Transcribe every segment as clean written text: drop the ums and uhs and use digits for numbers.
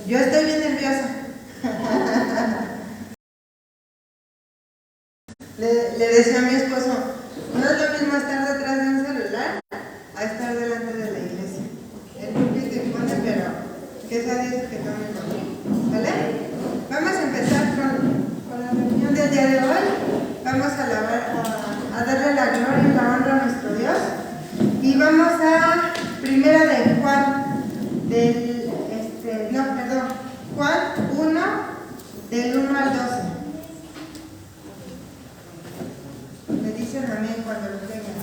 Yo estoy bien nerviosa. Le decía a mi esposo, no es lo mismo estar detrás de un celular a estar delante de la iglesia. El púlpito impone, pero que sea Dios que tome conmigo. ¿Vale? Vamos a empezar con la reunión del día de hoy. Vamos a darle la gloria y la honra a nuestro Dios. Y vamos a Primera de Juan, Juan 1, del 1 al 12. Me dicen amén cuando lo tengan.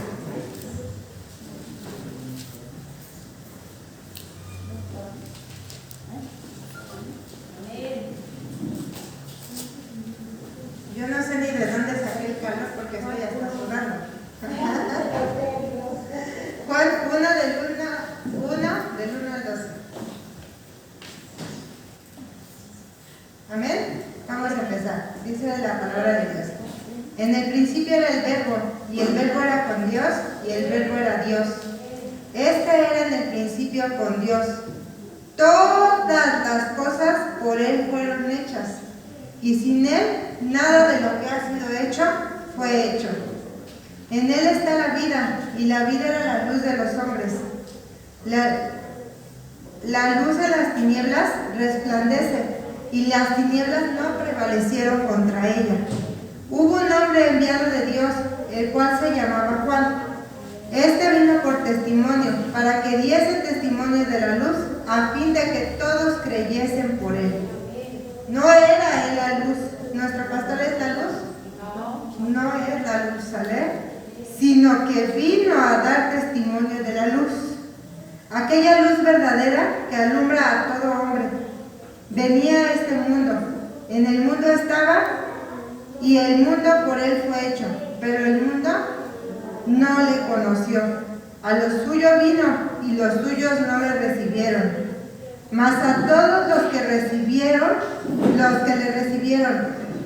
Yo no sé ni de dónde saqué el calor porque estoy hasta sudando. Juan 1 del 1 al 12. Amén. Vamos a empezar. Dice la palabra de Dios. En el principio era el verbo, y el verbo era con Dios, y el verbo era Dios. Este era en el principio con Dios. Todas las cosas por Él fueron hechas, y sin Él nada de lo que ha sido hecho fue hecho. En Él está la vida, y la vida era la luz de los hombres. La luz de las tinieblas resplandece, y las tinieblas no prevalecieron contra ella. Hubo un hombre enviado de Dios, el cual se llamaba Juan. Este vino por testimonio, para que diese testimonio de la luz, a fin de que todos creyesen por él. No era él la luz. ¿Nuestro pastor es la luz? No es la luz, ¿sale? Sino que vino a dar testimonio de la luz. Aquella luz verdadera que alumbra a todo hombre. Venía a este mundo. En el mundo estaba, y el mundo por él fue hecho, pero el mundo no le conoció. A los suyos vino, y los suyos no le recibieron. Mas a todos los que le recibieron,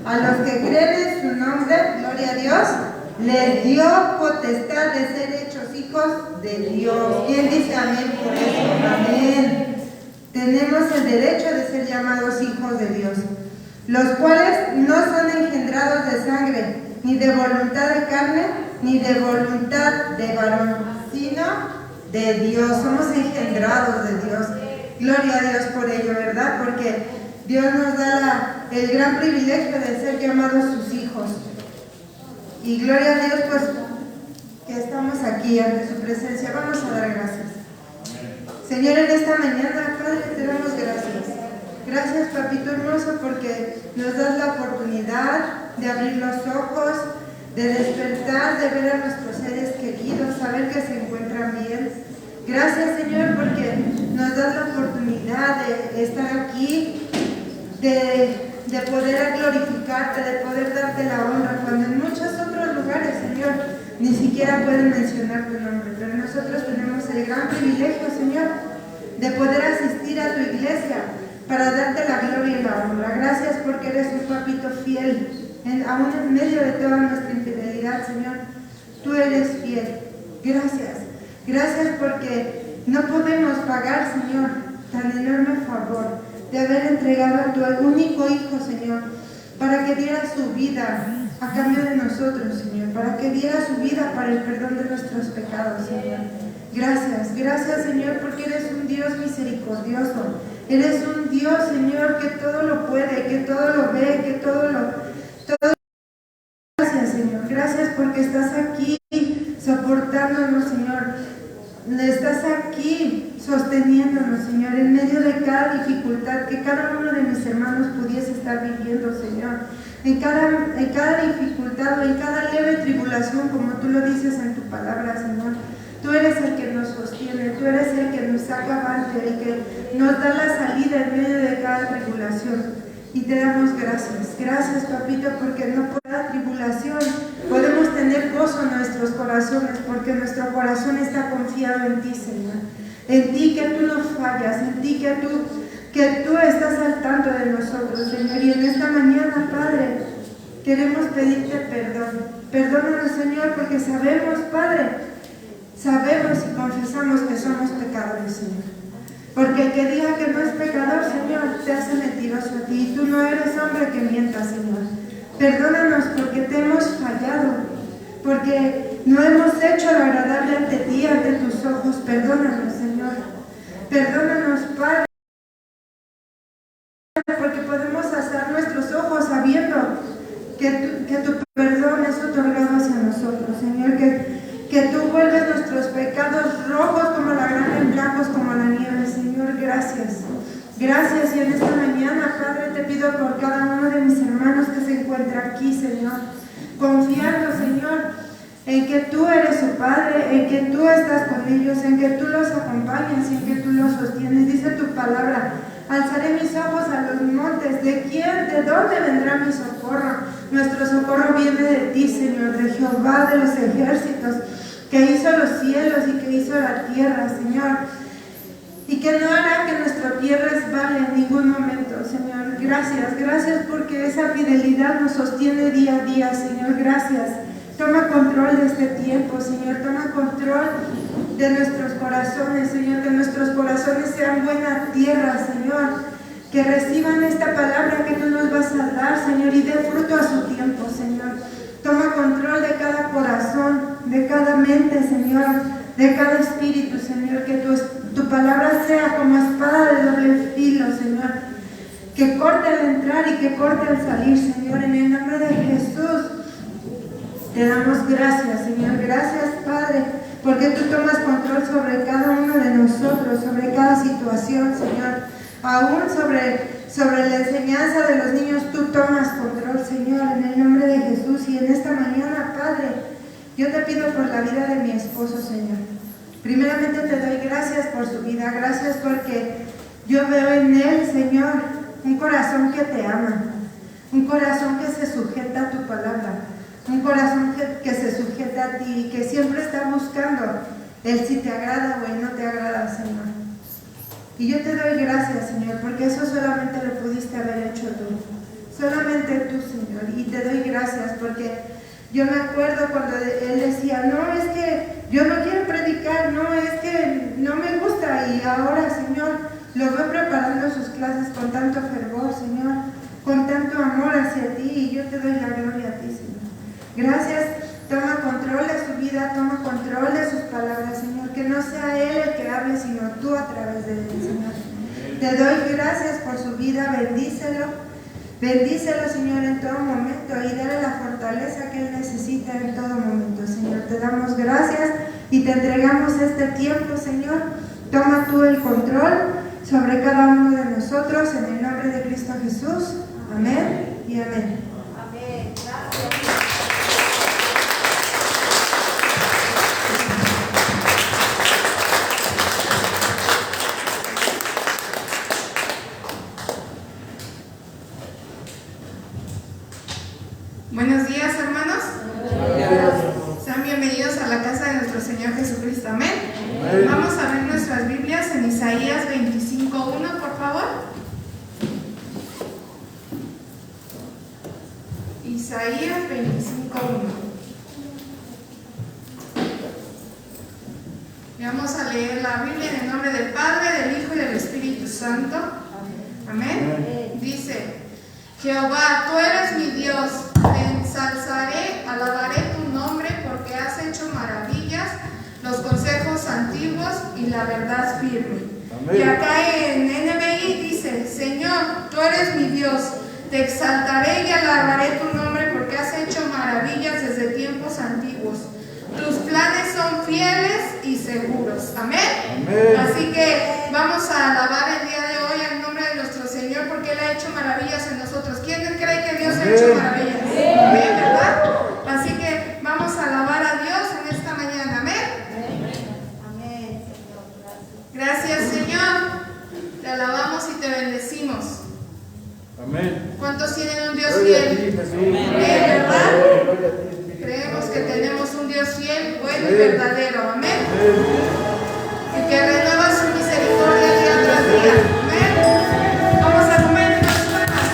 a los que creen en su nombre, gloria a Dios, les dio potestad de ser hechos hijos de Dios. ¿Quién dice amén por eso? Amén. Tenemos el derecho de ser llamados hijos de Dios, los cuales no son engendrados de sangre, ni de voluntad de carne, ni de voluntad de varón, sino de Dios. Somos engendrados de Dios. Gloria a Dios por ello, ¿verdad? Porque Dios nos da el gran privilegio de ser llamados sus hijos. Y gloria a Dios, pues, que estamos aquí ante su presencia. Vamos a dar gracias. Señor, en esta mañana, Padre, te damos gracias. Gracias, Papito hermoso, porque nos das la oportunidad de abrir los ojos, de despertar, de ver a nuestros seres queridos, saber que se encuentran bien. Gracias, Señor, porque nos das la oportunidad de estar aquí, de poder glorificarte, de poder darte la honra, cuando en muchos otros lugares, Señor, ni siquiera pueden mencionar tu nombre. Pero nosotros tenemos el gran privilegio, Señor, de poder asistir a tu iglesia para darte la gloria y la honra. Gracias porque eres un papito fiel, aún en medio de toda nuestra infidelidad, Señor. Tú eres fiel. Gracias. Gracias porque no podemos pagar, Señor, tan enorme favor de haber entregado a tu único Hijo, Señor, para que diera su vida a cambio de nosotros, Señor, para que diera su vida para el perdón de nuestros pecados, Señor. Gracias, gracias, Señor, porque eres un Dios misericordioso. Eres un Dios, Señor, que todo lo puede, que todo lo ve, que todo. Gracias, Señor. Gracias porque estás aquí soportándonos, Señor. Estás aquí sosteniéndonos, Señor, en medio de cada dificultad que cada uno de mis hermanos pudiese estar viviendo, Señor. En cada dificultad o en cada leve tribulación, como tú lo dices en tu palabra, Señor. Tú eres el que nos sostiene, tú eres el que nos saca avante, el que nos da la salida en medio de cada tribulación. Y te damos gracias. Gracias, Papito, porque no por cada tribulación podemos tener gozo en nuestros corazones, porque nuestro corazón está confiado en ti, Señor. En ti que tú no fallas, en ti que tú estás al tanto de nosotros, Señor. Y en esta mañana, Padre, queremos pedirte perdón. Perdónanos, Señor, porque sabemos, Padre, sabemos y confesamos que somos pecadores, Señor. Porque el que diga que no es pecador, Señor, te no eres hombre que mienta, Señor. Perdónanos porque te hemos fallado, porque no hemos hecho lo agradable ante ti, ante tus ojos. Perdónanos, Señor. Perdónanos, Padre, porque podemos alzar nuestros ojos sabiendo que tu perdón es otorgado hacia nosotros, Señor, que tú vuelves nuestros pecados rojos como la grana y blancos como la nieve, Señor. Gracias. Gracias, y en esta mañana, Padre, te pido por cada uno de mis hermanos que se encuentra aquí, Señor, confiando, Señor, en que tú eres su Padre, en que tú estás con ellos, en que tú los acompañas y en que tú los sostienes. Dice tu palabra: alzaré mis ojos a los montes. ¿De quién? ¿De dónde vendrá mi socorro? Nuestro socorro viene de ti, Señor, de Jehová de los ejércitos, que hizo los cielos y que hizo la tierra, Señor, y que no hará que nuestro pie resbale en ningún momento, Señor. Gracias, gracias porque esa fidelidad nos sostiene día a día, Señor. Gracias. Toma control de este tiempo, Señor. Toma control de nuestros corazones, Señor. Que nuestros corazones sean buena tierra, Señor. Que reciban esta palabra que tú nos vas a dar, Señor, y dé fruto a su tiempo, Señor. Toma control de cada corazón, de cada mente, Señor, de cada espíritu, Señor. Que tu palabra sea como espada de doble filo, Señor. Que corte al entrar y que corte al salir, Señor. En el nombre de Jesús te damos gracias, Señor. Gracias, Padre, porque tú tomas control sobre cada uno de nosotros, sobre cada situación, Señor. Aún sobre la enseñanza de los niños, tú tomas control, Señor, en el nombre de Jesús. Y en esta mañana, Padre, yo te pido por la vida de mi esposo, Señor. Primeramente te doy gracias por su vida. Gracias porque yo veo en él, Señor, un corazón que te ama, un corazón que se sujeta a tu palabra, un corazón que se sujeta a ti y que siempre está buscando el si te agrada o el no te agrada, Señor. Y yo te doy gracias, Señor, porque eso solamente lo pudiste haber hecho tú. Solamente tú, Señor. Y te doy gracias porque yo me acuerdo cuando él decía: no, es que yo no quiero predicar, no, es que no me gusta. Y ahora, Señor, lo veo preparando sus clases con tanto fervor, Señor, con tanto amor hacia ti. Y yo te doy la gloria a ti, Señor. Gracias. Toma control de su vida, toma control de sus palabras, Señor. Que no sea él el que hable, sino tú a través de él, Señor. Te doy gracias por su vida. Bendícelo. Bendícelo, Señor, en todo momento y dale la fortaleza que él necesita en todo momento, Señor. Te damos gracias y te entregamos este tiempo, Señor. Toma tú el control sobre cada uno de nosotros en el nombre de Cristo Jesús. Amén y amén. Amén. Gracias. Buenos días, hermanos. Sean bienvenidos a la casa de nuestro Señor Jesucristo. Amén. Vamos a ver nuestras Biblias en Isaías 25:1, por favor. Isaías 25:1. Y vamos a leer la Biblia en el nombre del Padre, del Hijo y del Espíritu Santo. Amén. Dice: Jehová, tú eres mi Dios, te ensalzaré, alabaré tu nombre porque has hecho maravillas, los consejos antiguos y la verdad firme. Amén. Y acá en NBI dice: Señor, tú eres mi Dios, te exaltaré y alabaré tu nombre porque has hecho maravillas desde tiempos antiguos. Tus planes son fieles y seguros. Amén. Amén. Así que vamos a alabar el día de hoy al nombre de nuestro Señor porque Él ha hecho maravillas en nosotros. ¿Quién cree que Dios ha hecho maravillas? Amén, ¿verdad? Así que vamos a alabar a Dios en esta mañana. Amén. Amén, Señor. Gracias, Señor. Te alabamos y te bendecimos. Amén. ¿Cuántos tienen un Dios fiel? Amén, ¿verdad? Creemos que tenemos un Dios fiel, bueno y verdadero. Amén. Y que renueva su misericordia día tras día. Amén. Vamos a comer unas panas.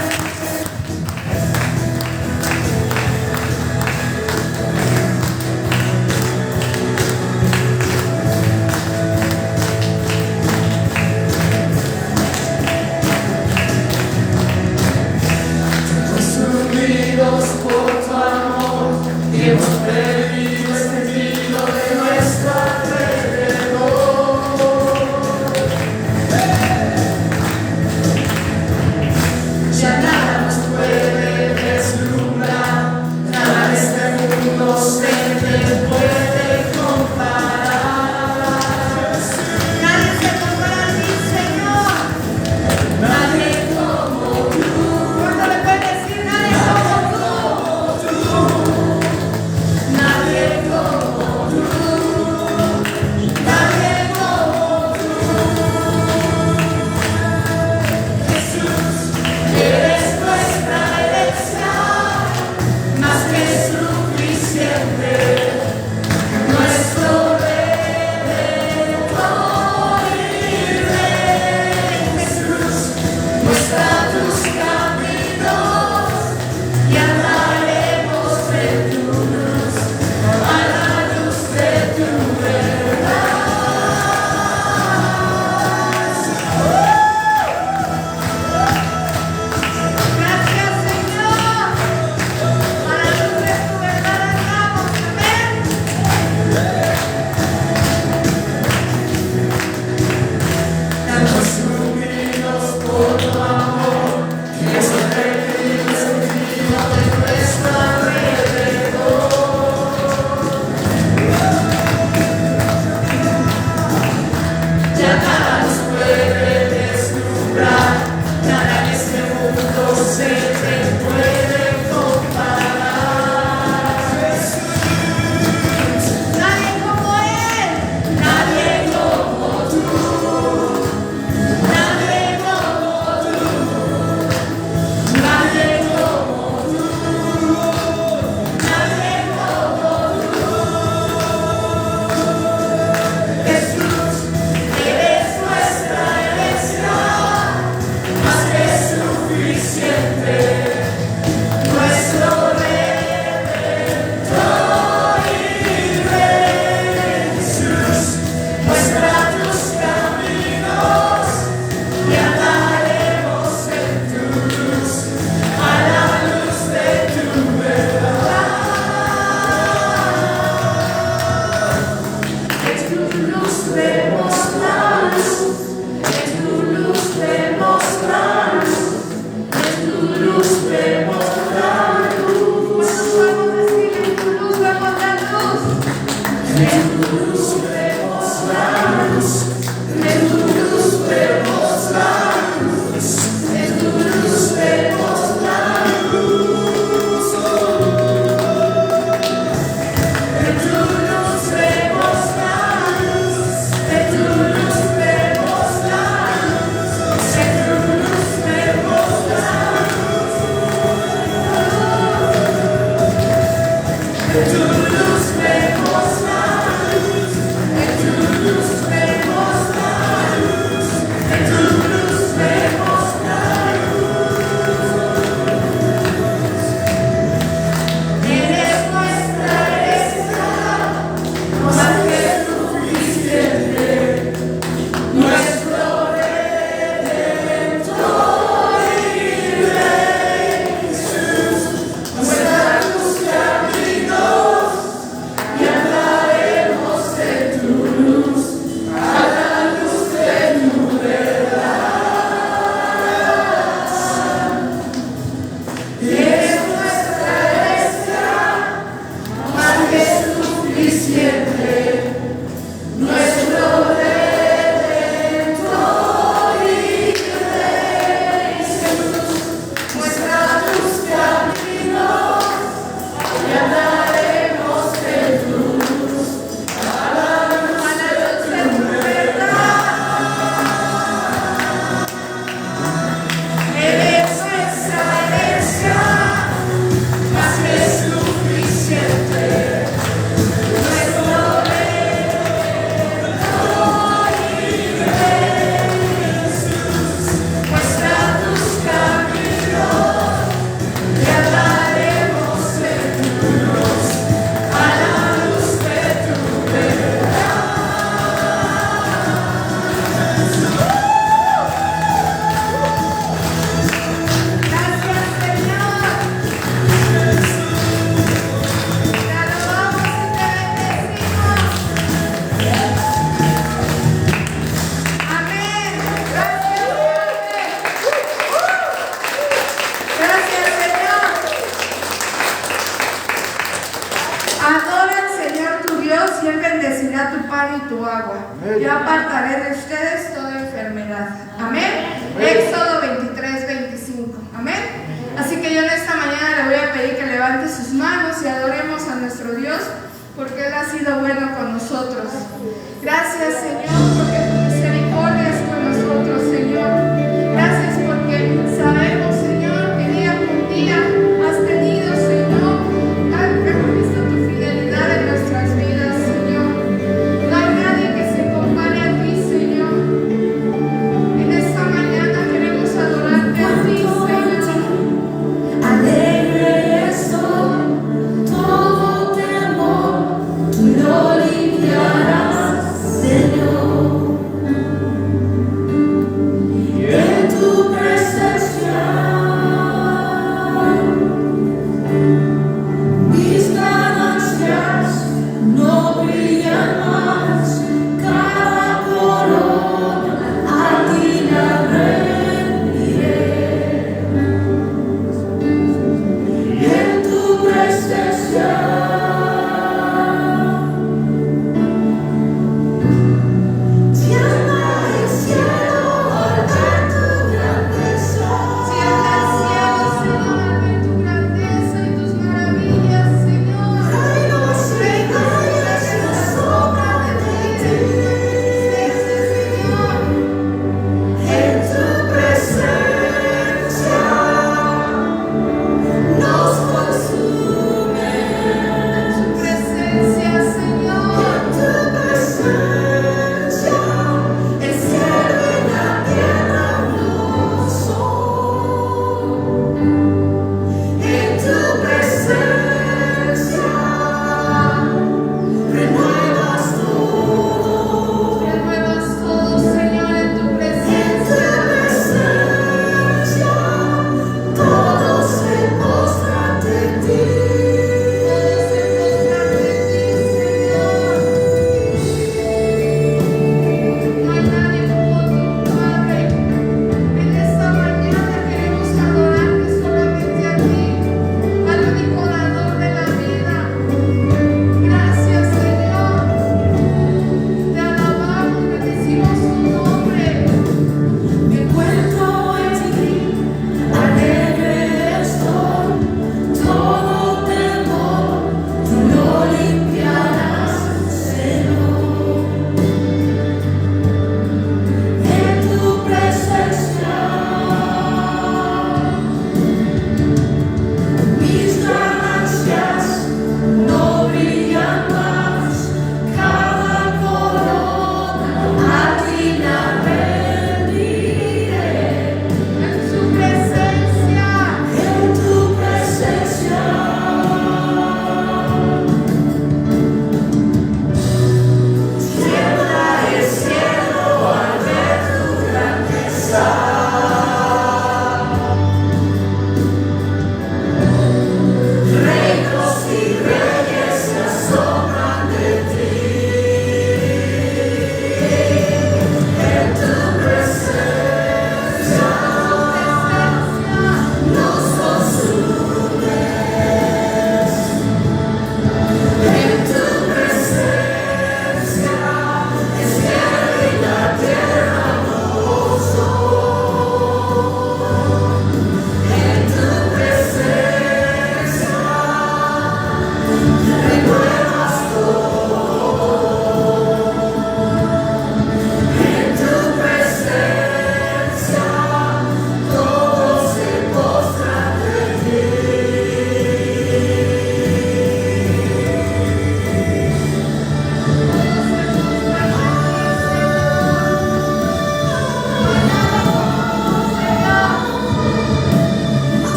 Yo apartaré de ustedes toda enfermedad. Amén. Éxodo 23, 25. Amén. Así que yo en esta mañana le voy a pedir que levante sus manos y adoremos a nuestro Dios, porque Él ha sido bueno con nosotros. Gracias, Señor, porque tu misericordia es con nosotros, Señor. Gracias porque sabemos, Señor, que día por día has tenido, Señor, hemos visto tu fidelidad en nuestras vidas, Señor. No hay nadie que se compare a ti, Señor. En esta mañana queremos adorarte a ti, Señor. Alegre estoy, todo temor tú lo limpiarás, Señor.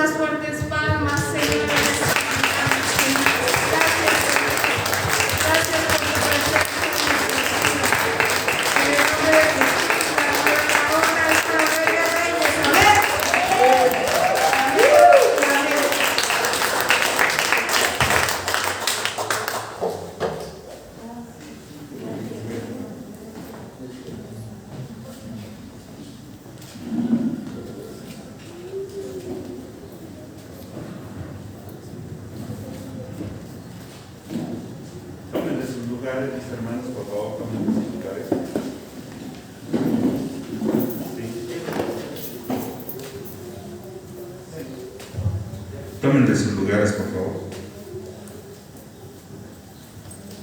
unas fuertes palmas, Señor. Gracias, Señor. Gracias por tu presencia. En el nombre de Jesús, la honra, esta Rey de Reyes. Amén. Amén. Tomen de sus lugares, mis hermanos, por favor, tomen de sus lugares. Sí. Tomen de sus lugares, por favor.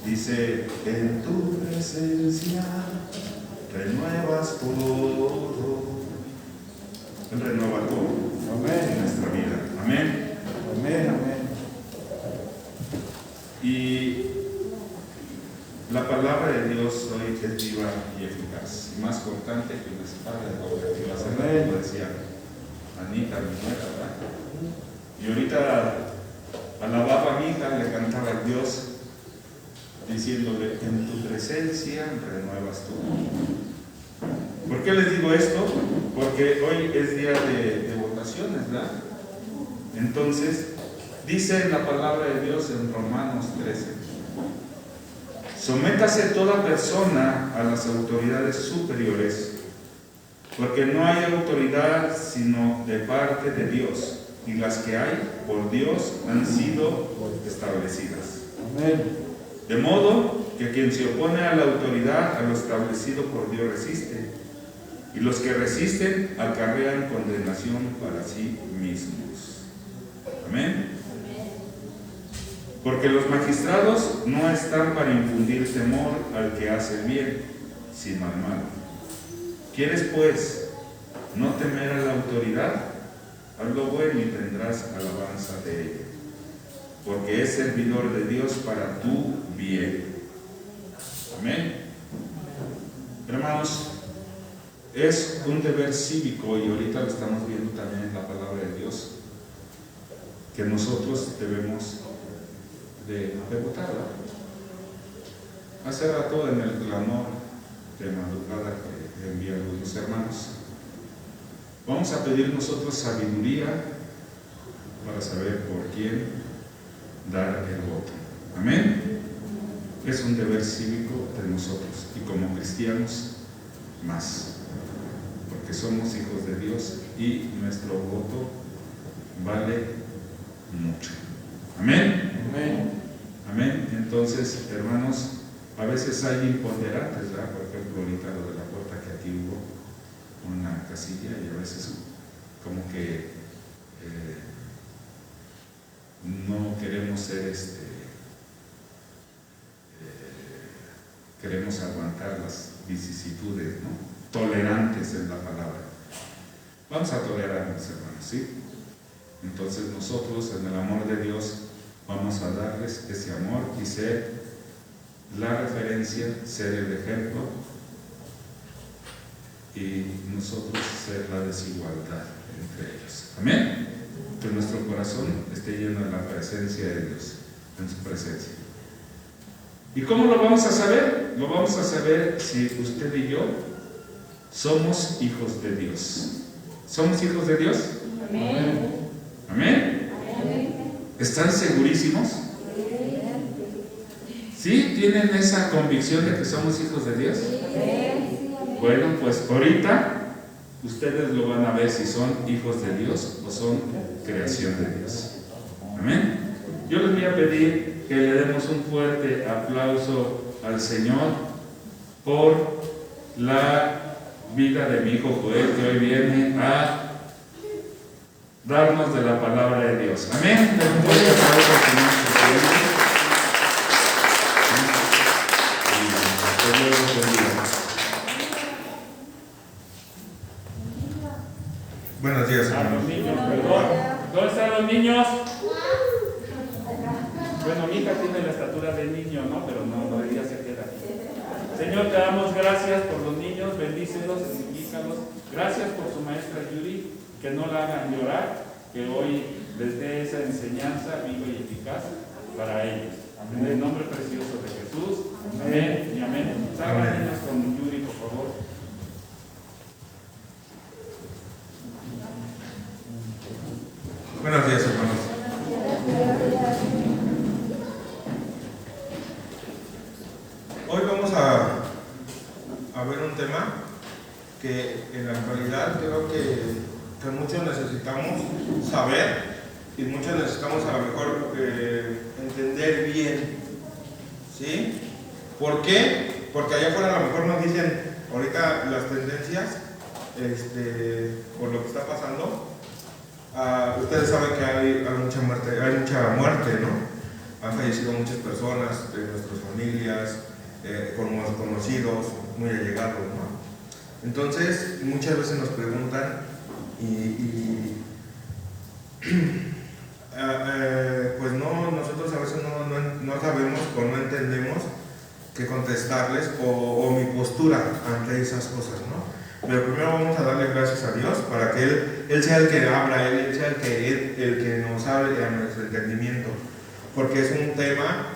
Dice, en tu presencia renuevas todo. Él renueva todo. Amén. En nuestra vida. Amén. Amén. Amén. Y la palabra de Dios hoy es viva y eficaz, y más cortante que una espada de doble filo. Hace rato lo decía Anita, mi nuera, ¿verdad? Y ahorita alababa a mi hija, le cantaba a Dios, diciéndole, en tu presencia renuevas tú. ¿Por qué les digo esto? Porque hoy es día de votaciones, ¿verdad? Entonces, dice en la palabra de Dios en Romanos 13, sométase toda persona a las autoridades superiores, porque no hay autoridad sino de parte de Dios, y las que hay por Dios han sido establecidas. Amén. De modo que quien se opone a la autoridad, a lo establecido por Dios resiste, y los que resisten acarrean condenación para sí mismos. Amén. Porque los magistrados no están para infundir temor al que hace el bien, sino al mal. ¿Quieres pues no temer a la autoridad? Haz lo bueno y tendrás alabanza de ella, porque es servidor de Dios para tu bien. Amén. Hermanos, es un deber cívico, y ahorita lo estamos viendo también en la palabra de Dios, que nosotros debemos de votar. Hace rato en el clamor de madrugada que envían los hermanos, vamos a pedir nosotros sabiduría para saber por quién dar el voto. Amén. Es un deber cívico de nosotros, y como cristianos más, porque somos hijos de Dios y nuestro voto vale mucho. Amén. Amén. Amén. Entonces, hermanos, a veces hay imponderantes, ¿verdad? Por ejemplo, ahorita lo de la puerta, que aquí hubo una casilla, y a veces como que no queremos ser queremos aguantar las vicisitudes, ¿no? Tolerantes es la palabra. Vamos a tolerarnos, hermanos, ¿sí? Entonces nosotros, en el amor de Dios, vamos a darles ese amor y ser la referencia, ser el ejemplo, y nosotros ser la desigualdad entre ellos. Amén. Que nuestro corazón esté lleno de la presencia de Dios, en su presencia. ¿Y cómo lo vamos a saber? Lo vamos a saber si usted y yo somos hijos de Dios. ¿Somos hijos de Dios? Amén. Amén. ¿Están segurísimos? ¿Sí? ¿Tienen esa convicción de que somos hijos de Dios? Bueno, pues ahorita ustedes lo van a ver si son hijos de Dios o son creación de Dios. Amén. Yo les voy a pedir que le demos un fuerte aplauso al Señor por la vida de mi hijo Joel, que hoy viene a darnos de la palabra de Dios. Amén. Un fuerte aplauso al Señor Joel. Y Dios los bendiga. Buenos días, A hermanos. los niños, perdón. ¿Dónde están los niños? Bueno, mi hija tiene la estatura de niño, ¿no? Pero no, ella se queda aquí. Señor, te damos gracias por los niños, bendícelos, edifícalos. Gracias por su maestra Yuri, que no la hagan llorar. que hoy les dé esa enseñanza viva y eficaz para ellos. En el nombre precioso de Jesús. Amén y amén. Salgan niños con Yuri, por favor. Buenos días, hermanos. Hoy vamos a ver un tema que en la actualidad creo que muchos necesitamos saber y muchos necesitamos a lo mejor entender bien. ¿Sí? ¿Por qué? Porque allá afuera a lo mejor nos dicen ahorita las tendencias por lo que está pasando. Ustedes saben que hay mucha muerte, ¿no? Han fallecido muchas personas de nuestras familias, conocidos, muy allegados, ¿no? Entonces, muchas veces nos preguntan pues no, nosotros a veces no sabemos o no entendemos qué contestarles o mi postura ante esas cosas, ¿no? Pero primero vamos a darle gracias a Dios para que Él sea el que habla, Él sea el que nos hable a nuestro entendimiento, porque es un tema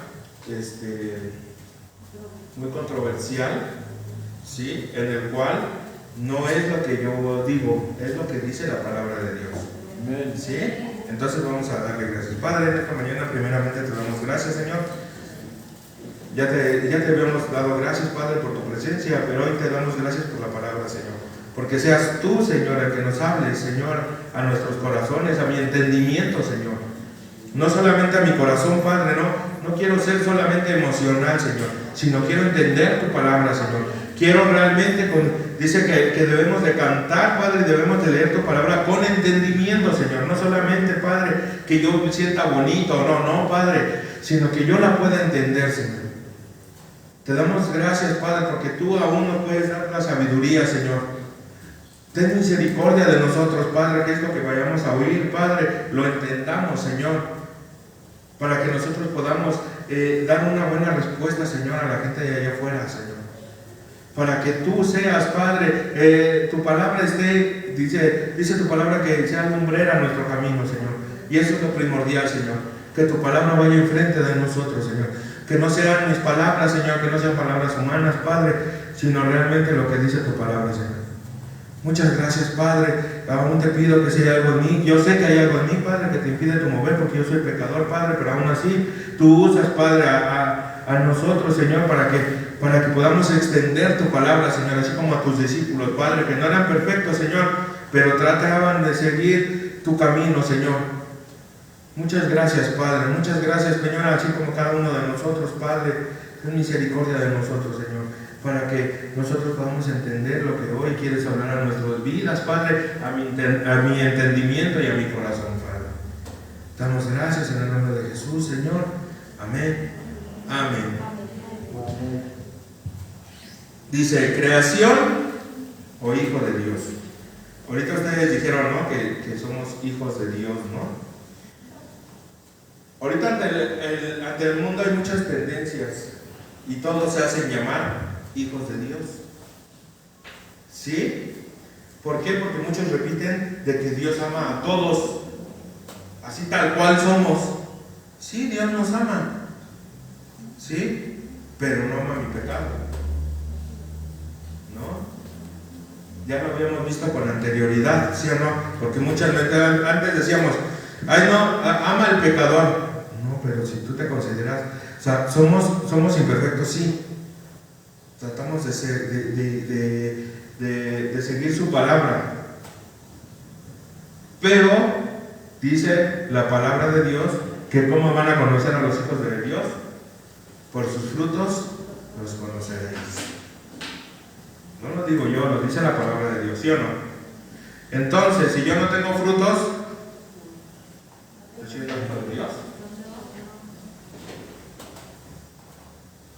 muy controversial, ¿sí? En el cual no es lo que yo digo, es lo que dice la palabra de Dios, ¿sí? Entonces vamos a darle gracias. Padre, en esta mañana primeramente te damos gracias, Señor. Ya te habíamos dado gracias, Padre, por tu presencia, pero hoy te damos gracias por la palabra, Señor. Porque seas tú, Señor, el que nos hables, Señor, a nuestros corazones, a mi entendimiento, Señor. No solamente a mi corazón, Padre, no quiero ser solamente emocional, Señor, sino quiero entender tu palabra, Señor. Quiero realmente, dice que debemos de cantar, Padre, y debemos de leer tu palabra con entendimiento, Señor. No solamente, Padre, que yo me sienta bonito, no, Padre, sino que yo la pueda entender, Señor. Te damos gracias, Padre, porque tú aún nos puedes dar la sabiduría, Señor. Ten misericordia de nosotros, Padre, que es lo que vayamos a oír, Padre, lo entendamos, Señor, para que nosotros podamos dar una buena respuesta, Señor, a la gente de allá afuera, Señor. Para que tú seas, Padre, tu palabra dice tu palabra que sea lumbrera nuestro camino, Señor. Y eso es lo primordial, Señor. Que tu palabra vaya enfrente de nosotros, Señor. Que no sean mis palabras, Señor, que no sean palabras humanas, Padre, sino realmente lo que dice tu palabra, Señor. Muchas gracias, Padre. Aún te pido que si hay algo en mí, yo sé que hay algo en mí, Padre, que te impide tu mover, porque yo soy pecador, Padre, pero aún así tú usas, Padre, a nosotros, Señor, para que podamos extender tu palabra, Señor, así como a tus discípulos, Padre, que no eran perfectos, Señor, pero trataban de seguir tu camino, Señor. Muchas gracias, Padre. Muchas gracias, Señor, así como cada uno de nosotros, Padre. Ten misericordia de nosotros, Señor, para que nosotros podamos entender lo que hoy quieres hablar a nuestras vidas, Padre, a mi entendimiento y a mi corazón, Padre. Damos gracias en el nombre de Jesús, Señor. Amén. Amén. Dice, creación o hijo de Dios. Ahorita ustedes dijeron, ¿no?, que somos hijos de Dios, ¿no? Ahorita ante el mundo hay muchas tendencias y todos se hacen llamar hijos de Dios. ¿Sí? ¿Por qué? Porque muchos repiten de que Dios ama a todos, así tal cual somos. Sí, Dios nos ama. ¿Sí? Pero no ama mi pecado. ¿No? Ya lo habíamos visto con anterioridad, ¿sí o no? Porque muchas veces antes decíamos, ay no, ama al pecador. No, pero si tú te consideras, o sea, somos imperfectos, sí. Tratamos de seguir su palabra. Pero dice la palabra de Dios que cómo van a conocer a los hijos de Dios. Por sus frutos los conoceréis. No lo digo yo, lo dice la palabra de Dios, ¿sí o no? Entonces, si yo no tengo frutos, ¿yo soy el hijo de Dios?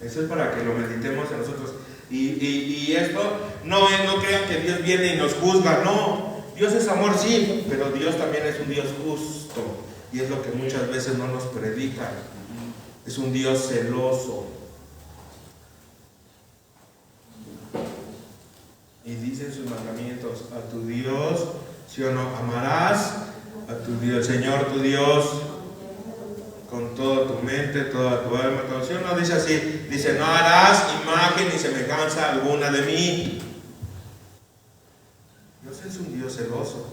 Eso es para que lo meditemos en nosotros. Y esto, no crean que Dios viene y nos juzga, no. Dios es amor, sí, pero Dios también es un Dios justo. Y es lo que muchas veces no nos predican. Es un Dios celoso. Y dicen sus mandamientos, a tu Dios, ¿sí o no? Amarás al Señor tu Dios con toda tu mente, toda tu alma, todo. Si uno dice así, dice, no harás imagen ni semejanza alguna de mí. Dios es un Dios celoso.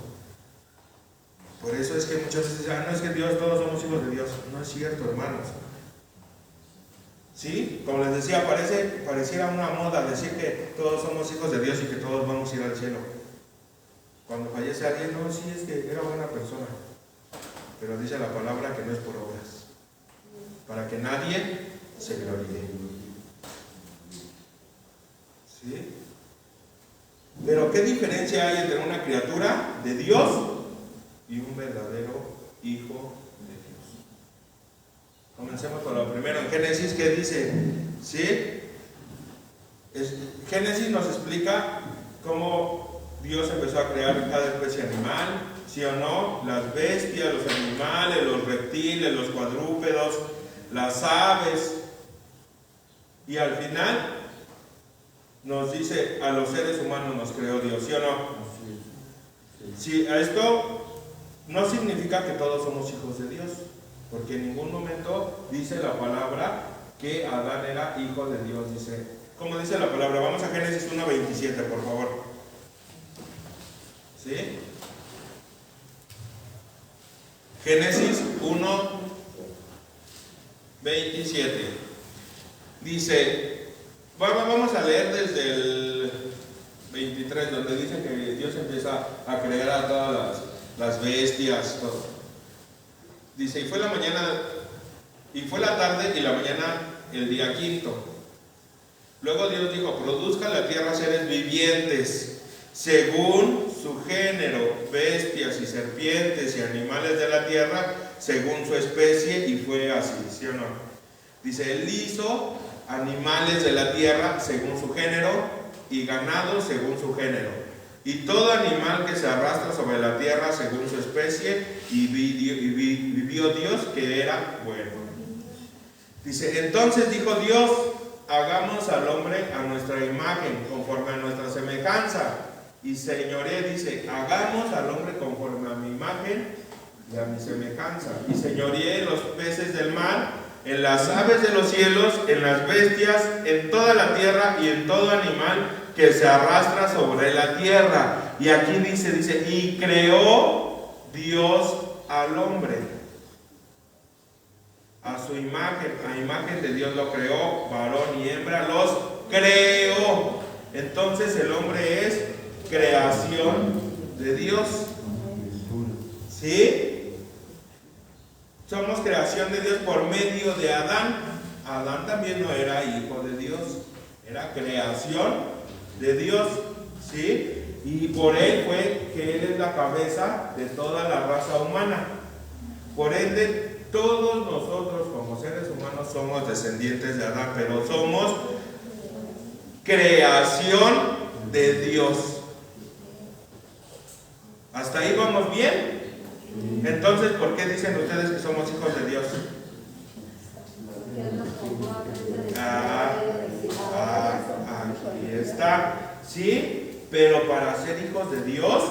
Por eso es que muchas veces dicen, no es que Dios, todos somos hijos de Dios. No es cierto, hermanos. ¿Sí? Como les decía, pareciera una moda decir que todos somos hijos de Dios y que todos vamos a ir al cielo. Cuando fallece alguien, no, sí, es que era buena persona. Pero dice la palabra que no es por obras, para que nadie se gloríe. ¿Sí? Pero ¿qué diferencia hay entre una criatura de Dios y un verdadero hijo de Dios? Comencemos con lo primero. En Génesis, ¿qué dice? ¿Sí? Génesis nos explica cómo Dios empezó a crear cada especie animal, ¿sí o no? Las bestias, los animales, los reptiles, los cuadrúpedos, las aves. Y al final nos dice, a los seres humanos nos creó Dios, ¿sí o no? Sí, esto no significa que todos somos hijos de Dios, porque en ningún momento dice la palabra que Adán era hijo de Dios. Dice, ¿cómo dice la palabra? Vamos a Génesis 1:27, por favor. ¿Sí? Génesis 1:27. Dice, vamos a leer desde el 23, donde dice que Dios empieza a crear a todas las bestias, todo. Dice, y fue la tarde y la mañana el día quinto. Luego Dios dijo, produzca la tierra seres vivientes, según su género, bestias y serpientes y animales de la tierra, según su especie, y fue así, ¿sí o no? Dice, él hizo animales de la tierra según su género, y ganado según su género, y todo animal que se arrastra sobre la tierra según su especie, y vio Dios que era bueno. Dice, entonces dijo Dios, hagamos al hombre a nuestra imagen, conforme a nuestra semejanza, y señoré, dice, hagamos al hombre conforme a mi imagen y a mi semejanza, y señoreé en los peces del mar, en las aves de los cielos, en las bestias, en toda la tierra y en todo animal que se arrastra sobre la tierra. Y aquí dice, y creó Dios al hombre. A su imagen, a imagen de Dios lo creó, varón y hembra los creó. Entonces el hombre es creación de Dios. ¿Sí? Somos creación de Dios por medio de Adán. Adán también no era hijo de Dios, era creación de Dios, ¿sí? Y por él fue que él es la cabeza de toda la raza humana. Por ende, todos nosotros como seres humanos somos descendientes de Adán, pero somos creación de Dios. ¿Hasta ahí vamos bien? Entonces, ¿por qué dicen ustedes que somos hijos de Dios? Aquí está. Sí, pero para ser hijos de Dios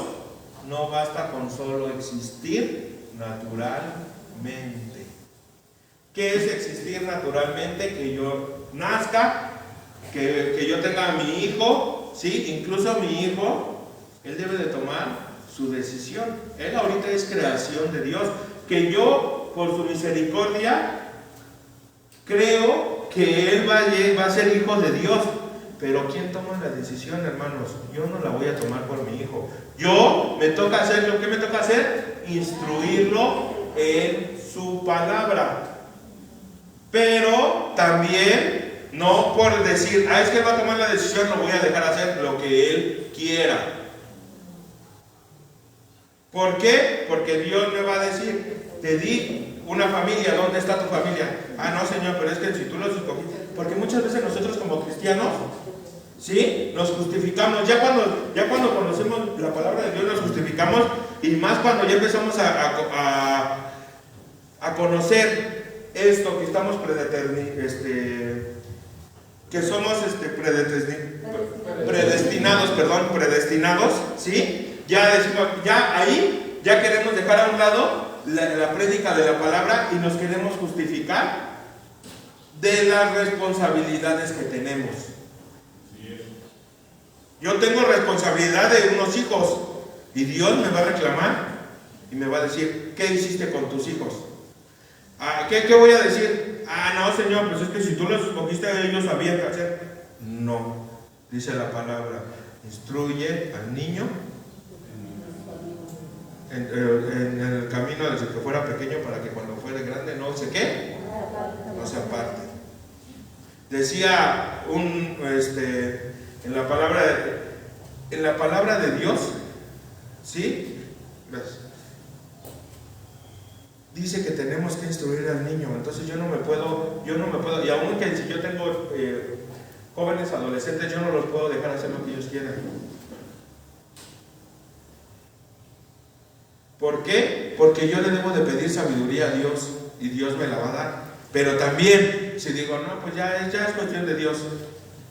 no basta con solo existir naturalmente. ¿Qué es existir naturalmente? Que yo nazca, que yo tenga a mi hijo, ¿sí? Incluso mi hijo, él debe de tomar su decisión. Él ahorita es creación de Dios, que yo por su misericordia creo que él va a ser hijo de Dios. Pero ¿quién toma la decisión, hermanos? Yo no la voy a tomar por mi hijo. Yo me toca hacer, ¿lo que me toca hacer? Instruirlo en su palabra. Pero también no por decir, es que él va a tomar la decisión, lo voy a dejar hacer lo que él quiera. ¿Por qué? Porque Dios me va a decir, te di una familia, ¿dónde está tu familia? No, Señor, pero es que si tú los escogiste. Porque muchas veces nosotros como cristianos, ¿sí? Nos justificamos. Ya cuando conocemos la palabra de Dios nos justificamos, y más cuando ya empezamos a conocer esto, que estamos predestinados, ¿sí? Ya decimos, ya ahí ya queremos dejar a un lado la prédica de la palabra y nos queremos justificar de las responsabilidades que tenemos. Yo tengo responsabilidad de unos hijos y Dios me va a reclamar y me va a decir, ¿qué hiciste con tus hijos? ¿Qué voy a decir? No, Señor, pues es que si tú los escogiste a ellos sabían qué hacer. No, dice la palabra, instruye al niño en el camino desde que fuera pequeño para que cuando fuere grande no se aparte. Decía en la palabra de Dios, ¿sí? Gracias. Dice que tenemos que instruir al niño, entonces yo no me puedo, y aún que si yo tengo jóvenes adolescentes, yo no los puedo dejar hacer lo que ellos quieran. ¿Por qué? Porque yo le debo de pedir sabiduría a Dios y Dios me la va a dar. Pero también, si digo, no, pues ya es cuestión de Dios,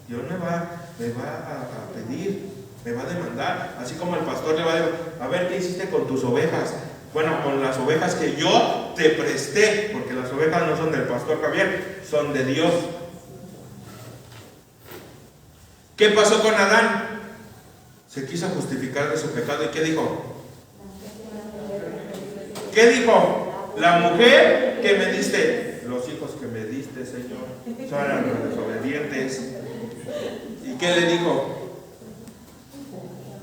Dios me va a pedir, me va a demandar, así como el pastor le va a decir, a ver, ¿qué hiciste con tus ovejas? Bueno, con las ovejas que yo te presté, porque las ovejas no son del pastor Javier, son de Dios. ¿Qué pasó con Adán? Se quiso justificar de su pecado y ¿qué dijo? ¿Qué dijo? La mujer que me diste, los hijos que me diste, Señor, son los desobedientes. ¿Y qué le dijo?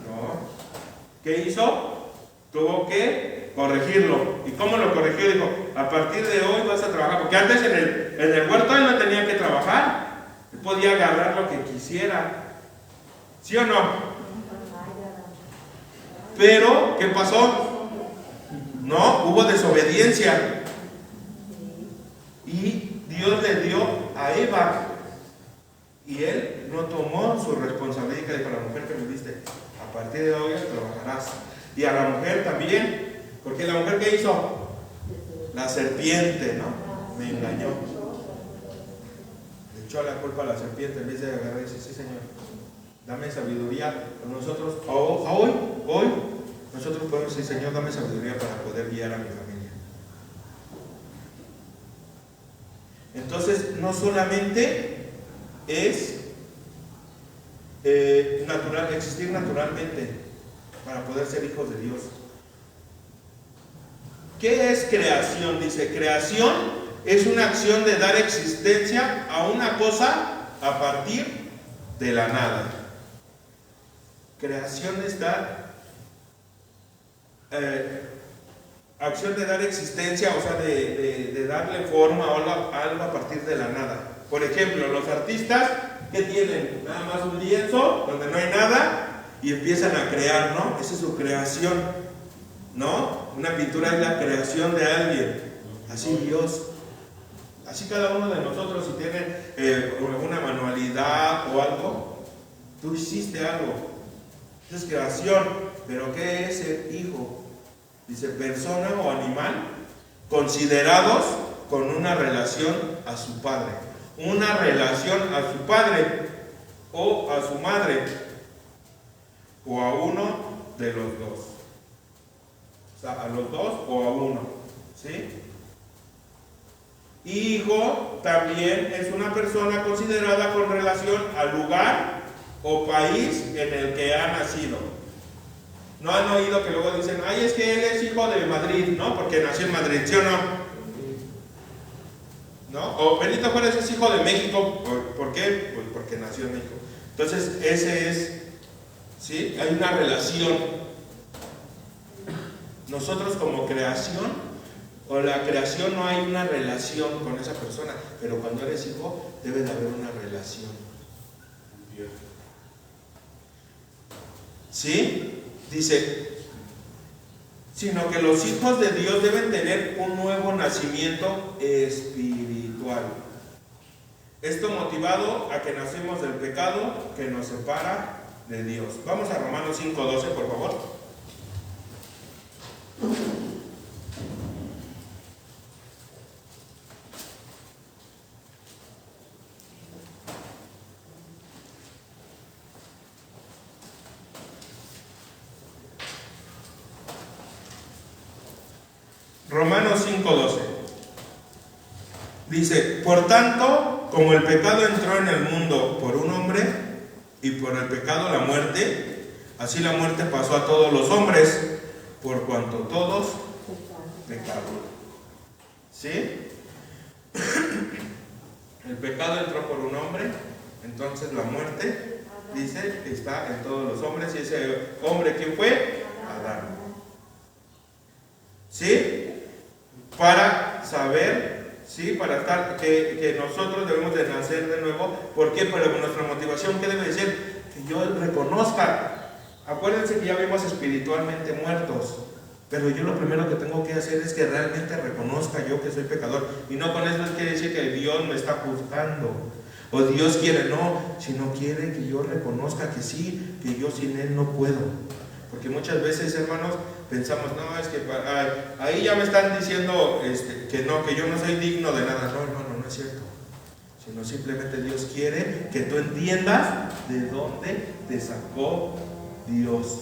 No. ¿Qué hizo? Tuvo que corregirlo. ¿Y cómo lo corrigió? Dijo, a partir de hoy vas a trabajar, porque antes en el huerto él no tenía que trabajar, él podía agarrar lo que quisiera, ¿sí o no? Pero, ¿qué pasó? No, hubo desobediencia y Dios le dio a Eva y él no tomó su responsabilidad y dijo, a la mujer que me diste, a partir de hoy trabajarás. Y a la mujer también, porque la mujer ¿qué hizo? La serpiente, ¿no? Me engañó. Le echó la culpa a la serpiente en vez de agarrar y decir, sí, Señor, dame sabiduría. Nosotros, hoy, nosotros podemos decir, Señor, dame sabiduría para poder guiar a mi familia. Entonces, no solamente es existir naturalmente para poder ser hijos de Dios. ¿Qué es creación? Dice, creación es una acción de dar existencia a una cosa a partir de la nada. Creación es acción de dar existencia, o sea, de darle forma a algo a partir de la nada. Por ejemplo, los artistas, ¿qué tienen? Nada más un lienzo donde no hay nada y empiezan a crear, ¿no? Esa es su creación, ¿no? Una pintura es la creación de alguien, así Dios. Así cada uno de nosotros, si tiene una manualidad o algo, tú hiciste algo. Esa es creación. Pero ¿qué es ser hijo? Dice, persona o animal considerados con una relación a su padre. Una relación a su padre o a su madre o a uno de los dos. O sea, a los dos o a uno. ¿Sí? Hijo también es una persona considerada con relación al lugar o país en el que ha nacido. ¿No han oído que luego dicen, ay, es que él es hijo de Madrid, ¿no? Porque nació en Madrid, ¿sí o no? ¿No? O Benito Juárez es hijo de México, ¿por qué? Pues porque nació en México. Entonces, ese es, ¿sí? Hay una relación. Nosotros como creación, o la creación no hay una relación con esa persona, pero cuando eres hijo, debe de haber una relación. ¿Sí? Dice, sino que los hijos de Dios deben tener un nuevo nacimiento espiritual. Esto motivado a que nacemos del pecado que nos separa de Dios. Vamos a Romanos 5:12, por favor. Romanos 5:12. Dice, por tanto, como el pecado entró en el mundo por un hombre, y por el pecado la muerte, así la muerte pasó a todos los hombres, por cuanto todos pecaron. ¿Sí? El pecado entró por un hombre, entonces la muerte, dice, está en todos los hombres. Y ese hombre, ¿quién fue? Adán. ¿Sí? Para saber, ¿sí? Para estar, que nosotros debemos de nacer de nuevo. ¿Por qué? Pero nuestra motivación, ¿qué debe ser? Que yo reconozca. Acuérdense que ya vimos espiritualmente muertos. Pero yo lo primero que tengo que hacer es que realmente reconozca yo que soy pecador. Y no con eso quiere decir que Dios me está juzgando. O Dios quiere, no, sino quiere que yo reconozca que sí, que yo sin Él no puedo. Porque muchas veces, hermanos, pensamos, no, es que ahí ya me están diciendo que no, que yo no soy digno de nada. No, hermano, no es cierto. Sino simplemente Dios quiere que tú entiendas de dónde te sacó Dios.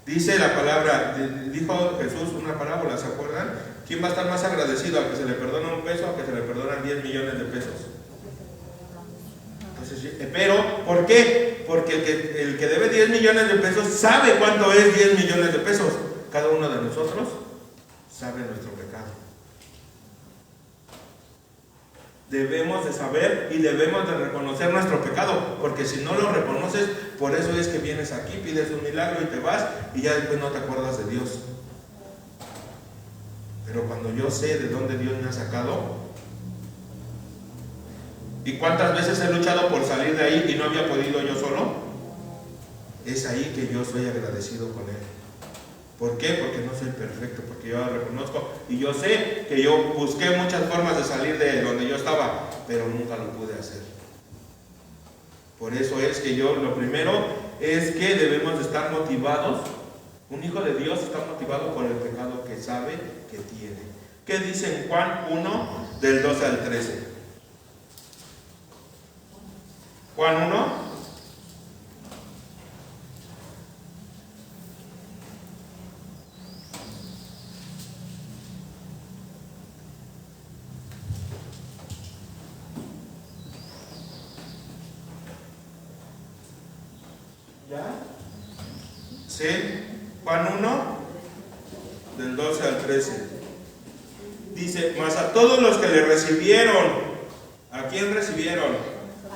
Dice la palabra, dijo Jesús una parábola, ¿se acuerdan? ¿Quién va a estar más agradecido al que se le perdona un peso o al que se le perdonan 10 millones de pesos? Entonces, pero, ¿por qué? Porque el que debe 10 millones de pesos sabe cuánto es 10 millones de pesos. Cada uno de nosotros sabe nuestro pecado. Debemos de saber y debemos de reconocer nuestro pecado, porque si no lo reconoces, por eso es que vienes aquí, pides un milagro y te vas y ya después no te acuerdas de Dios. Pero cuando yo sé de dónde Dios me ha sacado, y cuántas veces he luchado por salir de ahí y no había podido yo solo, es ahí que yo soy agradecido con Él. ¿Por qué? Porque no soy perfecto, porque yo lo reconozco y yo sé que yo busqué muchas formas de salir de donde yo estaba, pero nunca lo pude hacer. Por eso es que yo, lo primero es que debemos de estar motivados. Un hijo de Dios está motivado por el pecado que sabe que tiene. ¿Qué dice en Juan 1, del 12 al 13? Juan 1. ¿Ya? ¿Sí? Juan 1, del 12 al 13. Dice, mas a todos los que le recibieron, ¿a quién recibieron?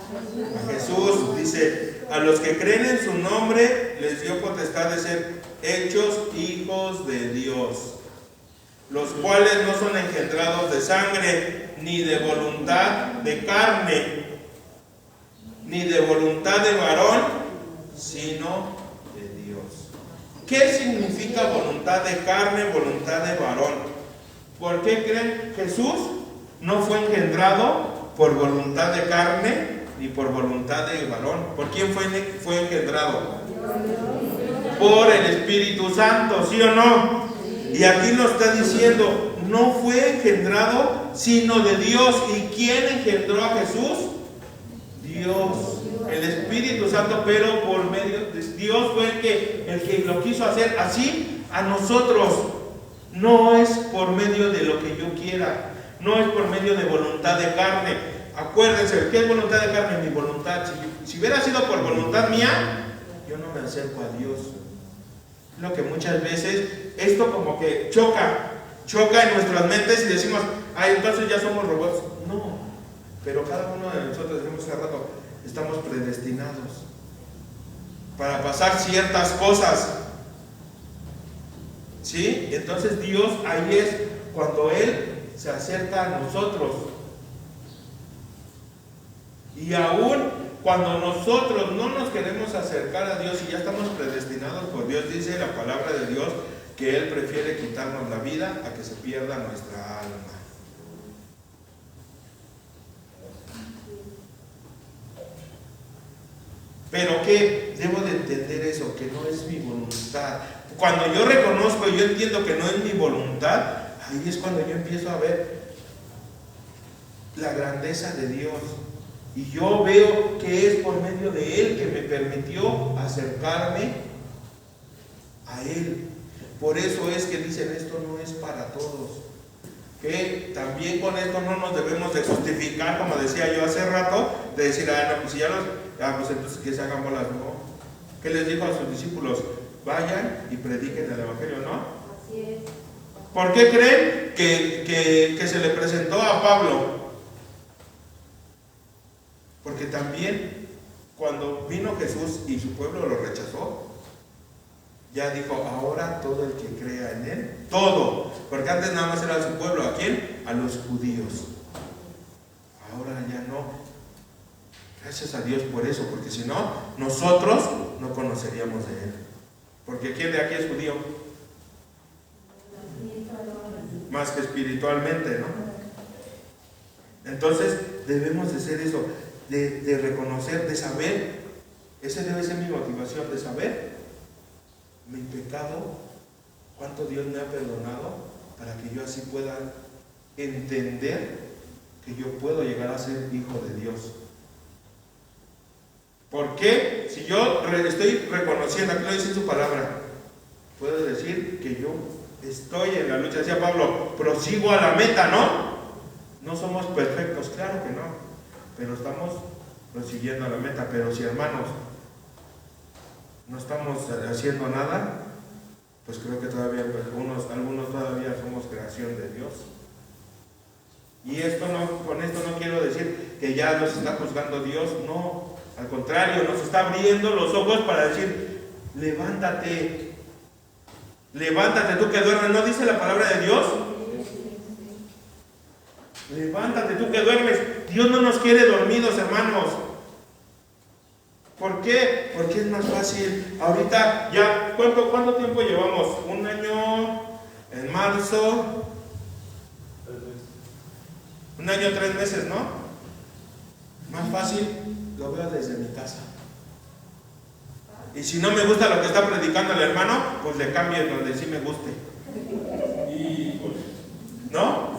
A Jesús. Dice, a los que creen en su nombre, les dio potestad de ser hechos hijos de Dios, los cuales no son engendrados de sangre, ni de voluntad de carne, ni de voluntad de varón, sino de Dios. ¿Qué significa voluntad de carne, voluntad de varón? ¿Por qué creen? Jesús no fue engendrado por voluntad de carne ni por voluntad de varón. ¿Por quién fue engendrado? Por el Espíritu Santo, ¿sí o no? Y aquí nos está diciendo, no fue engendrado sino de Dios. ¿Y quién engendró a Jesús? Dios, el Espíritu Santo, pero por medio de Dios fue el que lo quiso hacer así a nosotros. No es por medio de lo que yo quiera, no es por medio de voluntad de carne. Acuérdense, ¿qué es voluntad de carne? Mi voluntad. Si hubiera sido por voluntad mía, yo no me acerco a Dios. Lo que muchas veces, esto como que choca en nuestras mentes y decimos, entonces ya somos robots. No, pero cada uno de nosotros, decimos hace rato, estamos predestinados para pasar ciertas cosas. ¿Sí? Entonces Dios, ahí es cuando Él se acerca a nosotros. Y aún cuando nosotros no nos queremos acercar a Dios y ya estamos predestinados por Dios, dice la palabra de Dios que Él prefiere quitarnos la vida a que se pierda nuestra alma. Pero que debo de entender eso, que no es mi voluntad. Cuando yo reconozco y yo entiendo que no es mi voluntad, ahí es cuando yo empiezo a ver la grandeza de Dios. Y yo veo que es por medio de Él que me permitió acercarme a Él. Por eso es que dicen esto no es para todos. Que también con esto no nos debemos de justificar, como decía yo hace rato, de decir, no, pues si ya pues entonces que se hagan bolas, no. ¿Qué les dijo a sus discípulos? Vayan y prediquen el evangelio, ¿no? Así es. ¿Por qué creen que se le presentó a Pablo? Porque también cuando vino Jesús y su pueblo lo rechazó, ya dijo, ahora todo el que crea en él, todo, porque antes nada más era su pueblo, ¿a quién? A los judíos. Ahora ya no. Gracias a Dios por eso, porque si no, nosotros no conoceríamos de él. Porque ¿quién de aquí es judío? Más que espiritualmente, ¿no? Entonces debemos de ser eso, de reconocer, de saber. Esa debe ser mi motivación, de saber mi pecado, cuánto Dios me ha perdonado, para que yo así pueda entender que yo puedo llegar a ser hijo de Dios. ¿Por qué? Si yo estoy reconociendo, aquí lo dice su palabra, puedo decir que yo estoy en la lucha. Decía Pablo, prosigo a la meta, ¿no? No somos perfectos, claro que no, pero estamos prosiguiendo a la meta. Pero si, hermanos, no estamos haciendo nada, pues creo que todavía algunos todavía somos creación de Dios. Y con esto no quiero decir que ya nos está juzgando Dios, no, al contrario, nos está abriendo los ojos para decir, levántate, levántate tú que duermes, ¿no dice la palabra de Dios? Levántate tú que duermes. Dios no nos quiere dormidos, hermanos. ¿Por qué? Porque es más fácil. Ahorita ya, ¿cuánto tiempo llevamos? Un año, en marzo, un año, 3 meses, ¿no? Más fácil, lo veo desde mi casa. Y si no me gusta lo que está predicando el hermano, pues le cambio donde sí me guste. ¿No?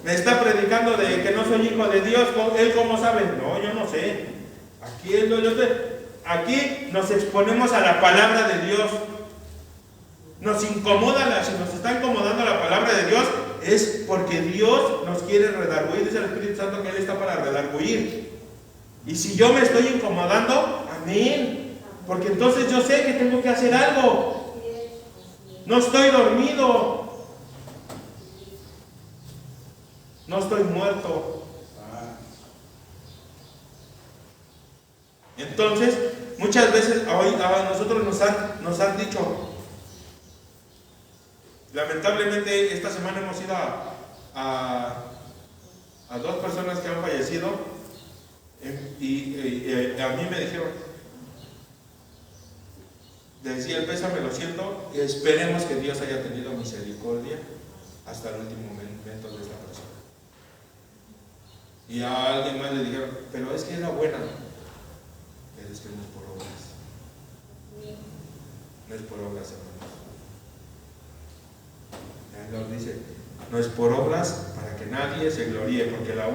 Me está predicando de que no soy hijo de Dios. ¿Él cómo sabe? No, yo no sé. Aquí nos exponemos a la palabra de Dios. Nos incomoda, si nos está incomodando la palabra de Dios, es porque Dios nos quiere redarguir. Dice el Espíritu Santo que Él está para redarguir. Y si yo me estoy incomodando, amén. Porque entonces yo sé que tengo que hacer algo. No estoy dormido. No estoy muerto. Entonces, muchas veces a nosotros nos han dicho, lamentablemente esta semana hemos ido a 2 personas que han fallecido y a mí me dijeron, decía el pésame, lo siento, y esperemos que Dios haya tenido misericordia hasta el último momento de esta persona. Y a alguien más le dijeron, pero es que era buena. Pero es que no es por obras. No es por obras, hermanos. Él dice, no es por obras para que nadie se gloríe, porque la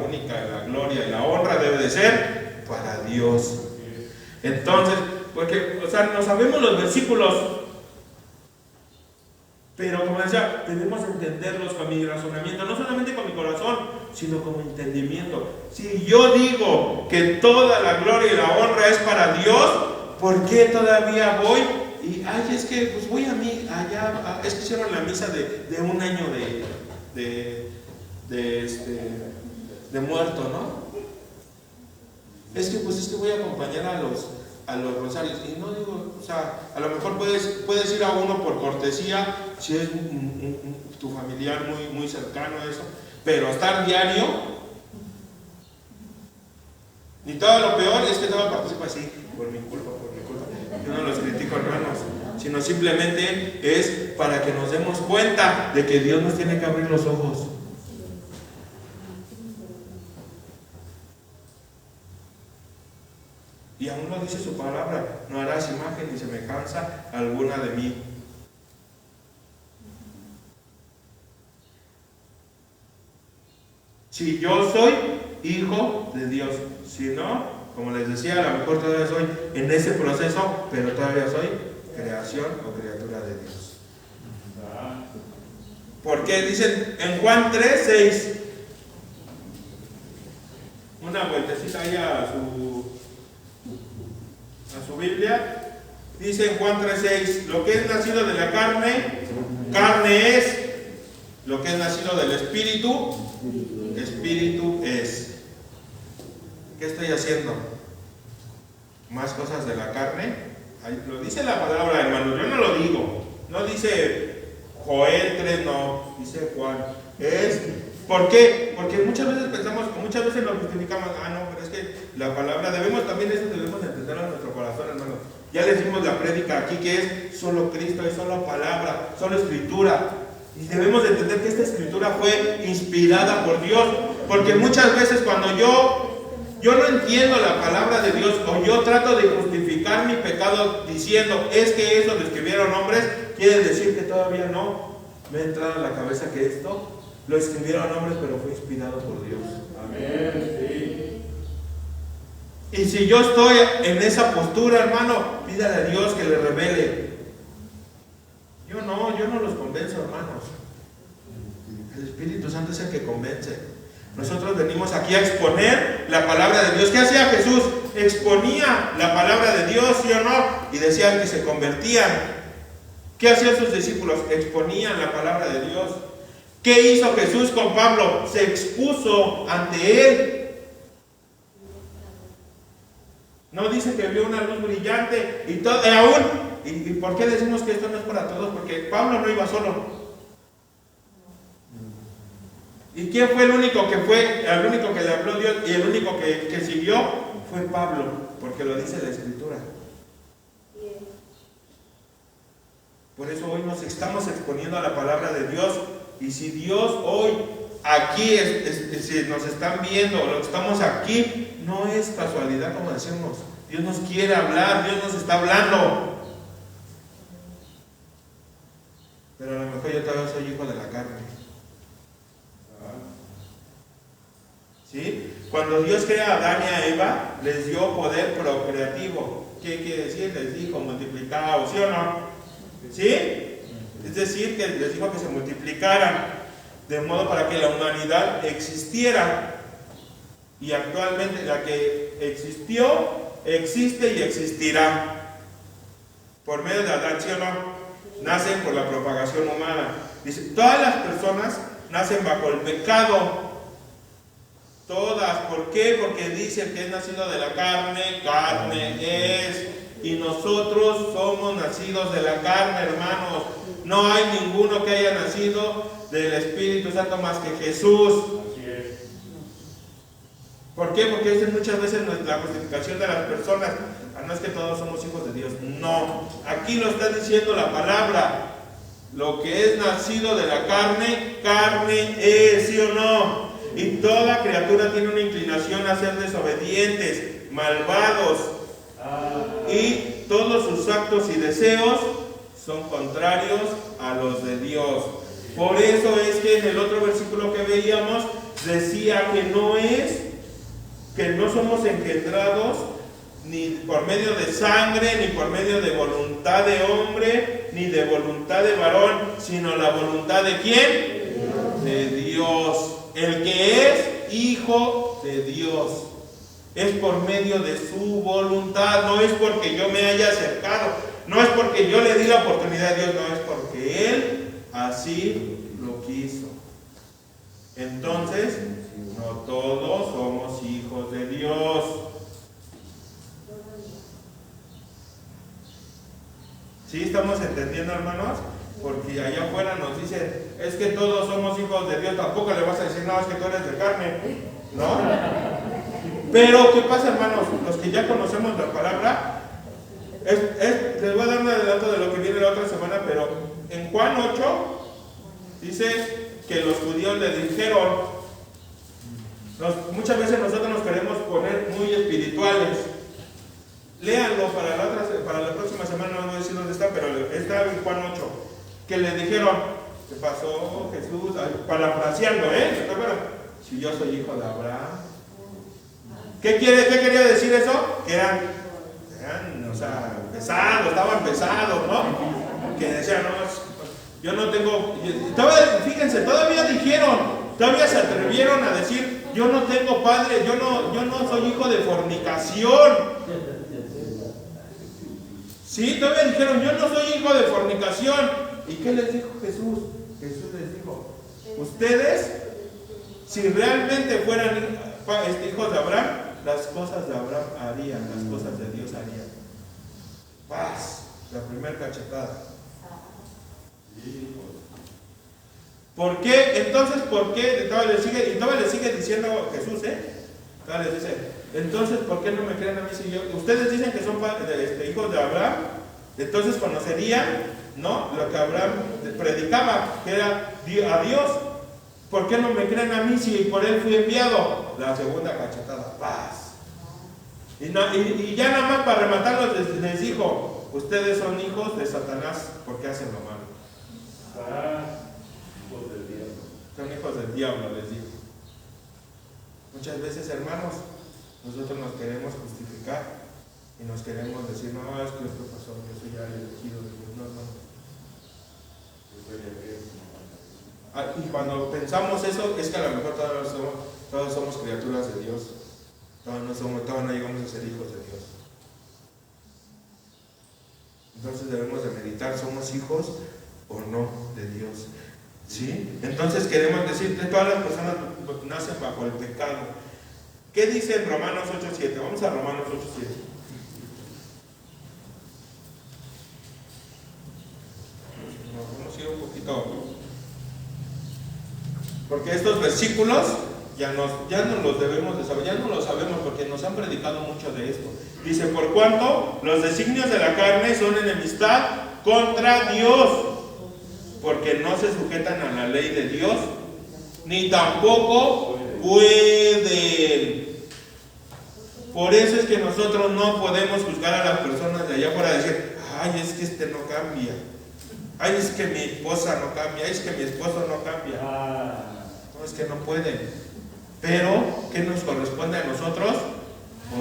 gloria y la honra debe de ser para Dios. Entonces, porque, no sabemos los versículos, pero como decía, debemos entenderlos con mi razonamiento, no solamente con mi corazón, sino con mi entendimiento. Si yo digo que toda la gloria y la honra es para Dios, ¿por qué todavía voy? Y es que pues voy allá, es que hicieron la misa de un año de muerto, ¿no? Es que voy a acompañar a los rosarios. Y no digo, a lo mejor puedes ir a uno por cortesía, si es tu familiar muy, muy cercano a eso, pero estar diario, y todo lo peor es que todo participa así, por mi culpa. Yo no los critico, hermanos, sino simplemente es para que nos demos cuenta de que Dios nos tiene que abrir los ojos. Y aún lo dice su palabra, no harás imagen ni semejanza alguna de mí. Si yo soy hijo de Dios, si no, como les decía, a lo mejor todavía soy en ese proceso, pero todavía soy creación o criatura de Dios. Porque dicen en Juan 3:6. Una vueltecita ahí a su Biblia. Dice en Juan 3:6, lo que es nacido de la carne, carne es. Lo que es nacido del Espíritu, Espíritu es. ¿Qué estoy haciendo? ¿Más cosas de la carne? Ahí lo dice la palabra, hermano. Yo no lo digo. No dice Joel 3, no. Dice Juan. Es. ¿Por qué? Porque muchas veces pensamos, muchas veces lo justificamos. No, pero es que la palabra, debemos entenderlo en nuestro corazón, hermano. Ya le dimos la prédica aquí que es solo Cristo, es solo palabra, solo escritura. Y debemos de entender que esta escritura fue inspirada por Dios. Porque muchas veces cuando yo no entiendo la palabra de Dios, o yo trato de justificar mi pecado diciendo, es que eso lo escribieron hombres, quiere decir que todavía no me ha entrado en la cabeza que esto lo escribieron hombres, pero fue inspirado por Dios. Amén, sí. Y si yo estoy en esa postura, hermano, pídale a Dios que le revele. Yo no los convenzo, hermanos. El Espíritu Santo es el que convence. Nosotros venimos aquí a exponer la palabra de Dios. ¿Qué hacía Jesús? Exponía la palabra de Dios, ¿sí o no? Y decían que se convertían. ¿Qué hacían sus discípulos? Exponían la palabra de Dios. ¿Qué hizo Jesús con Pablo? Se expuso ante él. No dice que vio una luz brillante y todo, ¿y por qué decimos que esto no es para todos? Porque Pablo no iba solo. ¿Y quién fue el único que le habló Dios y el único que siguió? Fue Pablo, porque lo dice la Escritura. Por eso hoy nos estamos exponiendo a la palabra de Dios. Y si Dios hoy aquí si nos están viendo, lo que estamos aquí, no es casualidad, como decimos. Dios nos quiere hablar, Dios nos está hablando. Pero a lo mejor yo todavía soy hijo de la carne. ¿Sí? Cuando Dios crea a Adán y a Eva, les dio poder procreativo. ¿Qué quiere decir? Les dijo multiplicaos, ¿sí o no? ¿Sí? Es decir, que les dijo que se multiplicaran, de modo para que la humanidad existiera. Y actualmente la que existió, existe y existirá. Por medio de Adán, ¿sí o no? Nacen por la propagación humana. Dice, todas las personas nacen bajo el pecado. Todas. ¿Por qué? Porque dice que es nacido de la carne, carne es. Y nosotros somos nacidos de la carne, hermanos. No hay ninguno que haya nacido del Espíritu Santo más que Jesús. Así es. ¿Por qué? Porque esa es muchas veces la justificación de las personas. No es que todos somos hijos de Dios. No. Aquí lo está diciendo la palabra. Lo que es nacido de la carne, carne es, ¿sí o no? Y toda criatura tiene una inclinación a ser desobedientes, malvados. Y todos sus actos y deseos son contrarios a los de Dios. Por eso es que en el otro versículo que veíamos decía que no somos engendrados ni por medio de sangre, ni por medio de voluntad de hombre, ni de voluntad de varón, sino la voluntad de ¿quién? De Dios. El que es hijo de Dios es por medio de su voluntad, no es porque yo me haya acercado, no es porque yo le di la oportunidad a Dios, no, es porque Él así lo quiso. Entonces, no todos somos hijos de Dios. ¿Sí estamos entendiendo, hermanos? Porque allá afuera nos dicen, es que todos somos hijos de Dios, tampoco le vas a decir, no, es que tú eres de carne, ¿no? Pero, ¿qué pasa, hermanos? Los que ya conocemos la palabra, les voy a dar un adelanto de lo que viene la otra semana, pero en Juan 8 dice que los judíos le dijeron, muchas veces nosotros nos queremos poner muy espirituales. Léanlo para la próxima semana, no voy a decir dónde está, pero está en Juan 8, que le dijeron, ¿qué pasó Jesús? Parafraseando, ¿se acuerdan? Si yo soy hijo de Abraham. ¿Qué quería decir eso? Que eran pesados, estaban pesados, ¿no? Que decían, no, Yo no tengo, fíjense, todavía se atrevieron a decir, yo no tengo padre, yo no soy hijo de fornicación. Sí, todavía dijeron, yo no soy hijo de fornicación. ¿Y qué les dijo Jesús? Jesús les dijo, ustedes, si realmente fueran hijos de Abraham, las cosas de Abraham harían, las cosas de Dios harían. Paz, la primera cachetada. ¿Por qué? Entonces, ¿por qué? Todavía le sigue diciendo Jesús, Todavía les dice, entonces, ¿por qué no me creen a mí si yo? Ustedes dicen que son hijos de Abraham, entonces conocerían, ¿no?, lo que Abraham predicaba, que era a Dios. ¿Por qué no me creen a mí si por él fui enviado? La segunda cachetada, paz. Y ya nada más para rematarlos les dijo, ustedes son hijos de Satanás porque hacen lo malo. Hijos del diablo. Son hijos del diablo, les digo. Muchas veces, hermanos, nosotros nos queremos justificar y nos queremos decir, no, es que esto pasó, yo soy ya elegido de Dios. No. Y cuando pensamos eso, es que a lo mejor todos somos criaturas de Dios. Todos no llegamos a ser hijos de Dios. Entonces debemos de meditar, ¿somos hijos o no de Dios? ¿Sí? Entonces queremos decir que todas las personas nacen bajo el pecado. ¿Qué dice en Romanos 8:7? Vamos a Romanos 8:7. Vamos a ir un poquito, porque estos versículos ya no los debemos de saber, ya no los sabemos porque nos han predicado mucho de esto. Dice, por cuanto los designios de la carne son enemistad contra Dios, porque no se sujetan a la ley de Dios, ni tampoco pueden. Por eso es que nosotros no podemos juzgar a las personas de allá para decir, ay, es que este no cambia, ay, es que mi esposa no cambia, ay, es que mi esposo no cambia. No, es que no pueden. Pero, ¿qué nos corresponde a nosotros?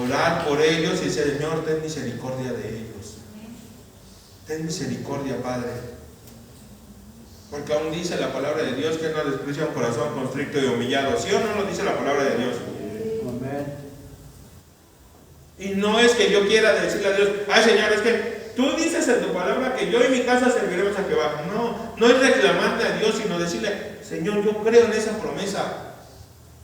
Orar por ellos y decir, Señor, ten misericordia de ellos. Ten misericordia, Padre. Porque aún dice la palabra de Dios que no desprecia un corazón constricto y humillado. ¿Sí o no lo dice la palabra de Dios? Amén. Y no es que yo quiera decirle a Dios, ay, Señor, es que tú dices en tu palabra que yo y mi casa serviremos a Jehová. No es reclamarle a Dios, sino decirle, Señor, yo creo en esa promesa.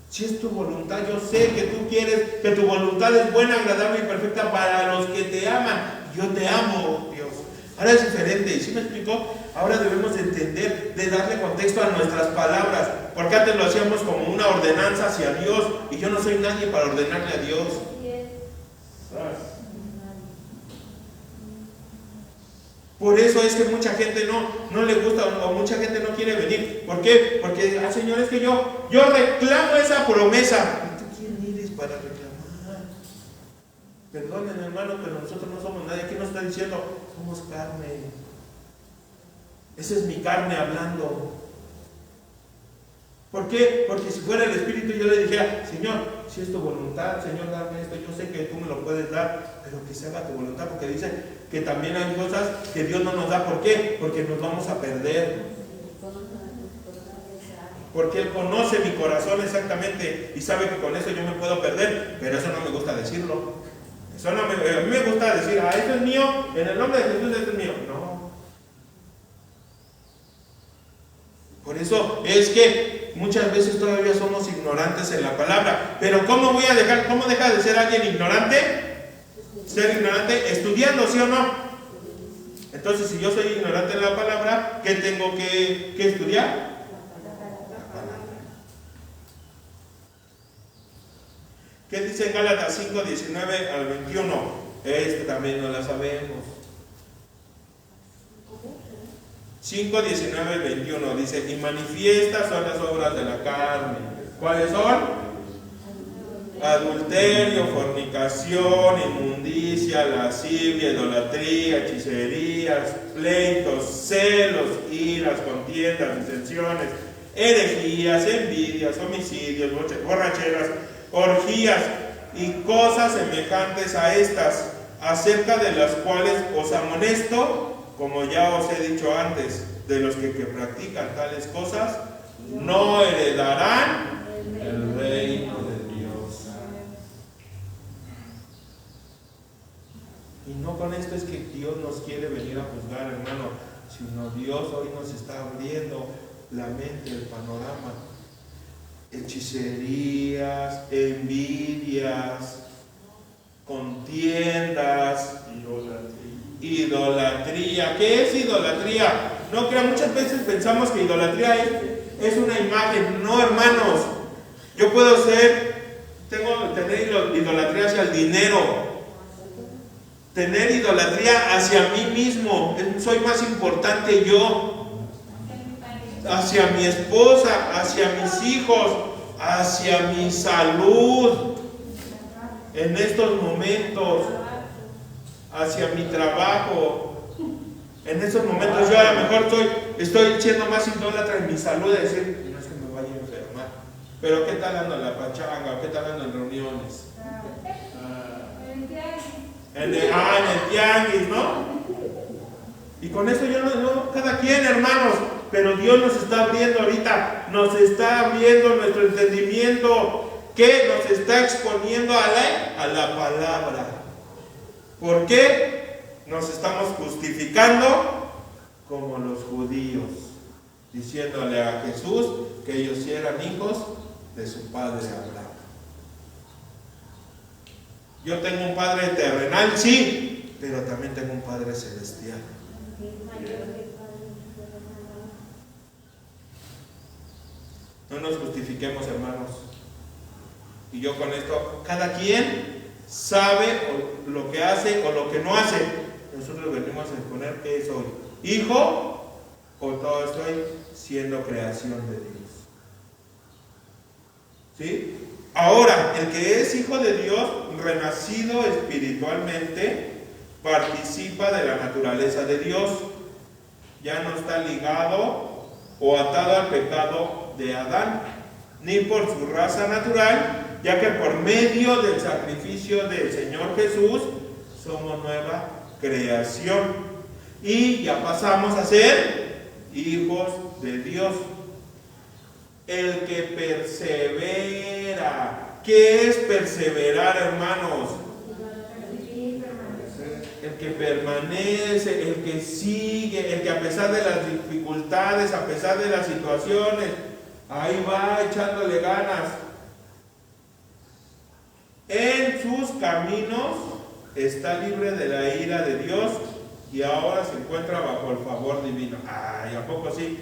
Si es tu voluntad, yo sé que tú quieres, que tu voluntad es buena, agradable y perfecta para los que te aman. Yo te amo, Dios. Ahora es diferente, ¿y sí me explicó? Ahora debemos de entender, de darle contexto a nuestras palabras, porque antes lo hacíamos como una ordenanza hacia Dios, y yo no soy nadie para ordenarle a Dios. Por eso es que mucha gente no le gusta o mucha gente no quiere venir. ¿Por qué? Porque, Señor, es que yo reclamo esa promesa. ¿Y tú quién eres para reclamar? Perdonen, hermano, pero nosotros no somos nadie. ¿Qué nos está diciendo? Somos carne. Esa es mi carne hablando. ¿Por qué? Porque si fuera el Espíritu yo le dijera, Señor, si es tu voluntad, Señor, dame esto, yo sé que tú me lo puedes dar, pero que se haga tu voluntad, porque dice que también hay cosas que Dios no nos da. ¿Por qué? Porque nos vamos a perder. Porque Él conoce mi corazón exactamente y sabe que con eso yo me puedo perder, pero eso no me gusta decirlo. A mí me gusta decir, esto es mío, en el nombre de Jesús esto es mío. No. Por eso es que muchas veces todavía somos ignorantes en la palabra. Pero ¿cómo deja de ser alguien ignorante? Ser ignorante estudiando, ¿sí o no? Entonces, si yo soy ignorante en la palabra, ¿qué tengo que estudiar? La palabra. ¿Qué dice en Gálatas 5, 19 al 21? También no la sabemos. 5, 19 al 21 dice, y manifiestas son las obras de la carne. ¿Cuáles son? Adulterio, fornicación, inmundicia, lascivia, idolatría, hechicerías, pleitos, celos, iras, contiendas, disensiones, herejías, envidias, homicidios, borracheras, orgías y cosas semejantes a estas, acerca de las cuales os amonesto, como ya os he dicho antes, de los que practican tales cosas no heredarán el reino de Dios. Y no con esto es que Dios nos quiere venir a juzgar, hermano, sino Dios hoy nos está abriendo la mente, el panorama. Hechicerías, envidias, contiendas, idolatría. ¿Qué es idolatría? No crean, muchas veces pensamos que idolatría es una imagen. No, hermanos. Yo puedo tener idolatría hacia el dinero, tener idolatría hacia mí mismo. Soy más importante yo, hacia mi esposa, hacia mis hijos, hacia mi salud en estos momentos, hacia mi trabajo. En estos momentos yo a lo mejor estoy siendo más idólatra en mi salud, de decir, no es que me vaya a enfermar, pero ¿qué tal ando en la pachanga? ¿Qué tal ando en reuniones? En el tianguis, ¿no? Y con eso yo no, cada quien, hermanos, pero Dios nos está abriendo ahorita, nos está abriendo nuestro entendimiento, que nos está exponiendo a la palabra. ¿Por qué? Nos estamos justificando como los judíos, diciéndole a Jesús que ellos sí eran hijos de su padre Abraham. Yo tengo un padre terrenal, sí, pero también tengo un padre celestial. No nos justifiquemos, hermanos. Y yo con esto, cada quien sabe lo que hace o lo que no hace. Nosotros venimos a exponer que soy hijo o todo estoy siendo creación de Dios. ¿Sí? Ahora, el que es hijo de Dios, renacido espiritualmente, participa de la naturaleza de Dios. Ya no está ligado o atado al pecado de Adán, ni por su raza natural, ya que por medio del sacrificio del Señor Jesús somos nueva creación y ya pasamos a ser hijos de Dios. El que persevera. ¿Qué es perseverar, hermanos? El que permanece, el que sigue, el que a pesar de las dificultades, a pesar de las situaciones, ahí va echándole ganas. En sus caminos está libre de la ira de Dios y ahora se encuentra bajo el favor divino. Ay, ¿a poco sí?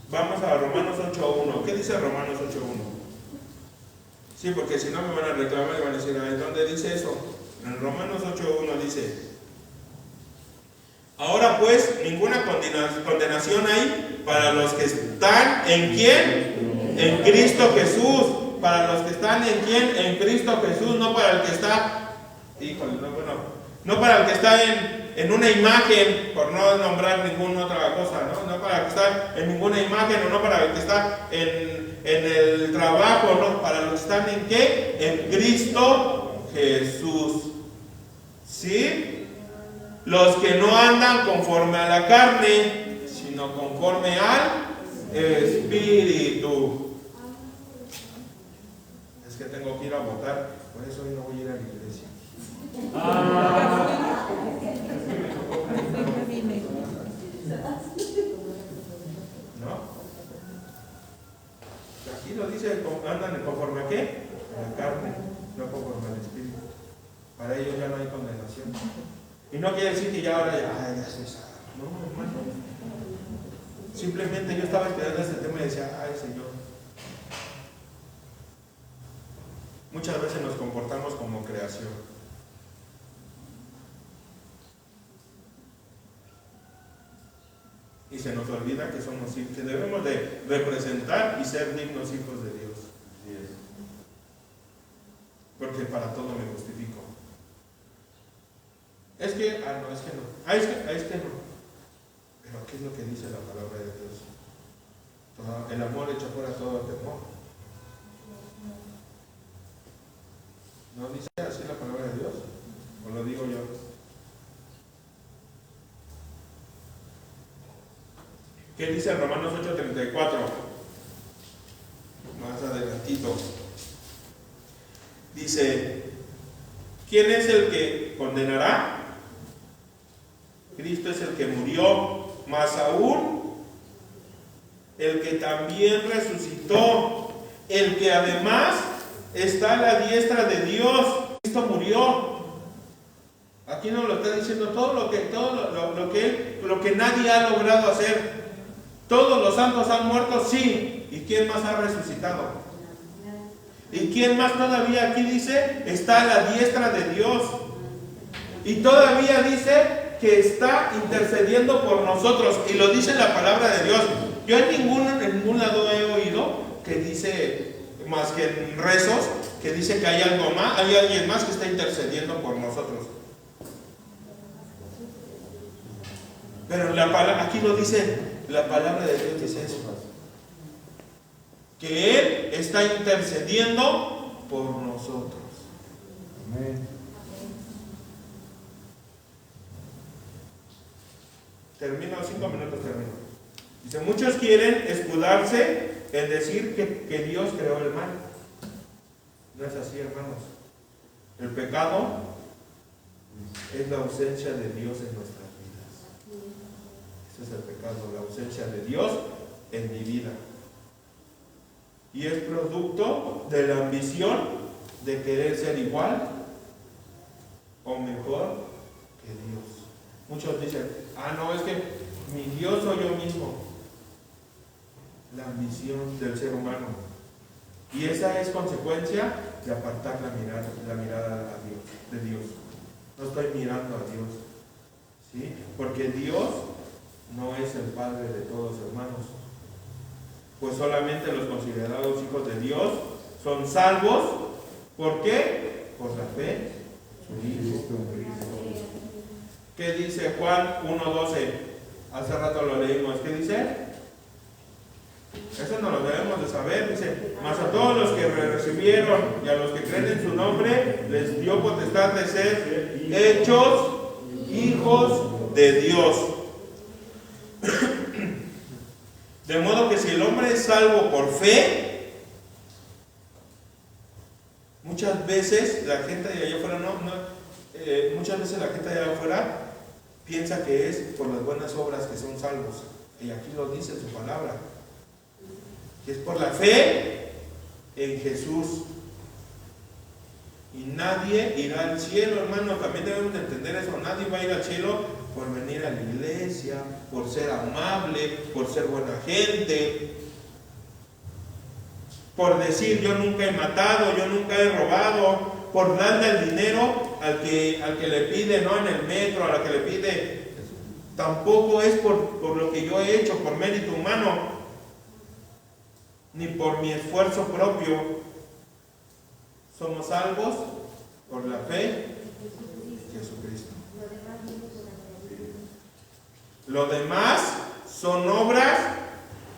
Vamos a Romanos 8.1. ¿Qué dice Romanos 8.1? Sí, porque si no me van a reclamar y van a decir, ay, ¿dónde dice eso? En Romanos 8.1 dice: ahora pues, ninguna condenación hay para los que están ¿en quién? En Cristo Jesús. Para los que están ¿en quién? En Cristo Jesús, no para el que está, híjole, no para el que está en una imagen, por no nombrar ninguna otra cosa, no para el que está en ninguna imagen, o no para el que está en el trabajo, no, para los que están ¿en qué? En Cristo Jesús. ¿Sí? Los que no andan conforme a la carne, sino conforme al Espíritu. Es que tengo que ir a votar, por eso hoy no voy a ir a la iglesia. ¿No? Aquí lo dice, andan conforme a qué? A la carne, no conforme al Espíritu. Para ellos ya no hay condenación. Y no quiere decir que ya ahora ya soy salvo. No, hermano. Simplemente yo estaba esperando este tema y decía, ay, Señor. Muchas veces nos comportamos como creación. Y se nos olvida que somos hijos, que debemos de representar y ser dignos hijos de Dios. Porque para todo me justifico. Es que, es que no. Es que no. Pero ¿qué es lo que dice la palabra de Dios? El amor echa fuera todo temor. ¿No dice así la palabra de Dios? ¿O lo digo yo? ¿Qué dice en Romanos 8:34? Más adelantito. Dice, ¿quién es el que condenará? Cristo es el que murió, más aún el que también resucitó, el que además está a la diestra de Dios. Cristo murió. Aquí nos lo está diciendo todo lo que nadie ha logrado hacer. Todos los santos han muerto, sí. ¿Y quién más ha resucitado? ¿Y quién más todavía aquí dice está a la diestra de Dios? Y todavía dice que está intercediendo por nosotros. Y lo dice la palabra de Dios. Yo en ningún lado he oído que dice, más que en rezos, que dice que hay algo más, hay alguien más que está intercediendo por nosotros. Pero aquí lo dice, la palabra de Dios dice eso, que Él está intercediendo por nosotros. Amén. Termino, 5 minutos termino. Dice, muchos quieren escudarse en decir que Dios creó el mal. No es así, hermanos. El pecado es la ausencia de Dios en nuestras vidas. Ese es el pecado, la ausencia de Dios en mi vida. Y es producto de la ambición de querer ser igual o mejor que Dios. Muchos dicen, no, es que mi Dios soy yo mismo. La ambición del ser humano. Y esa es consecuencia de apartar la mirada de Dios. No estoy mirando a Dios. ¿Sí? Porque Dios no es el Padre de todos, hermanos. Pues solamente los considerados hijos de Dios son salvos. ¿Por qué? Por la fe en su Hijo Cristo. ¿Qué dice Juan 1:12? Hace rato lo leímos. ¿Qué dice? Eso no lo debemos de saber. Dice, mas a todos los que recibieron y a los que creen en su nombre, les dio potestad de ser hechos hijos de Dios. De modo que si el hombre es salvo por fe, muchas veces la gente de allá afuera muchas veces la gente de allá afuera piensa que es por las buenas obras que son salvos. Y aquí lo dice en su palabra. Que es por la fe en Jesús. Y nadie irá al cielo, hermano. También debemos de entender eso. Nadie va a ir al cielo por venir a la iglesia, por ser amable, por ser buena gente, por decir yo nunca he matado, yo nunca he robado, por darle el dinero al que le pide, no en el metro, a la que le pide. Tampoco es por lo que yo he hecho, por mérito humano, ni por mi esfuerzo propio. Somos salvos por la fe en Jesucristo. Lo demás son obras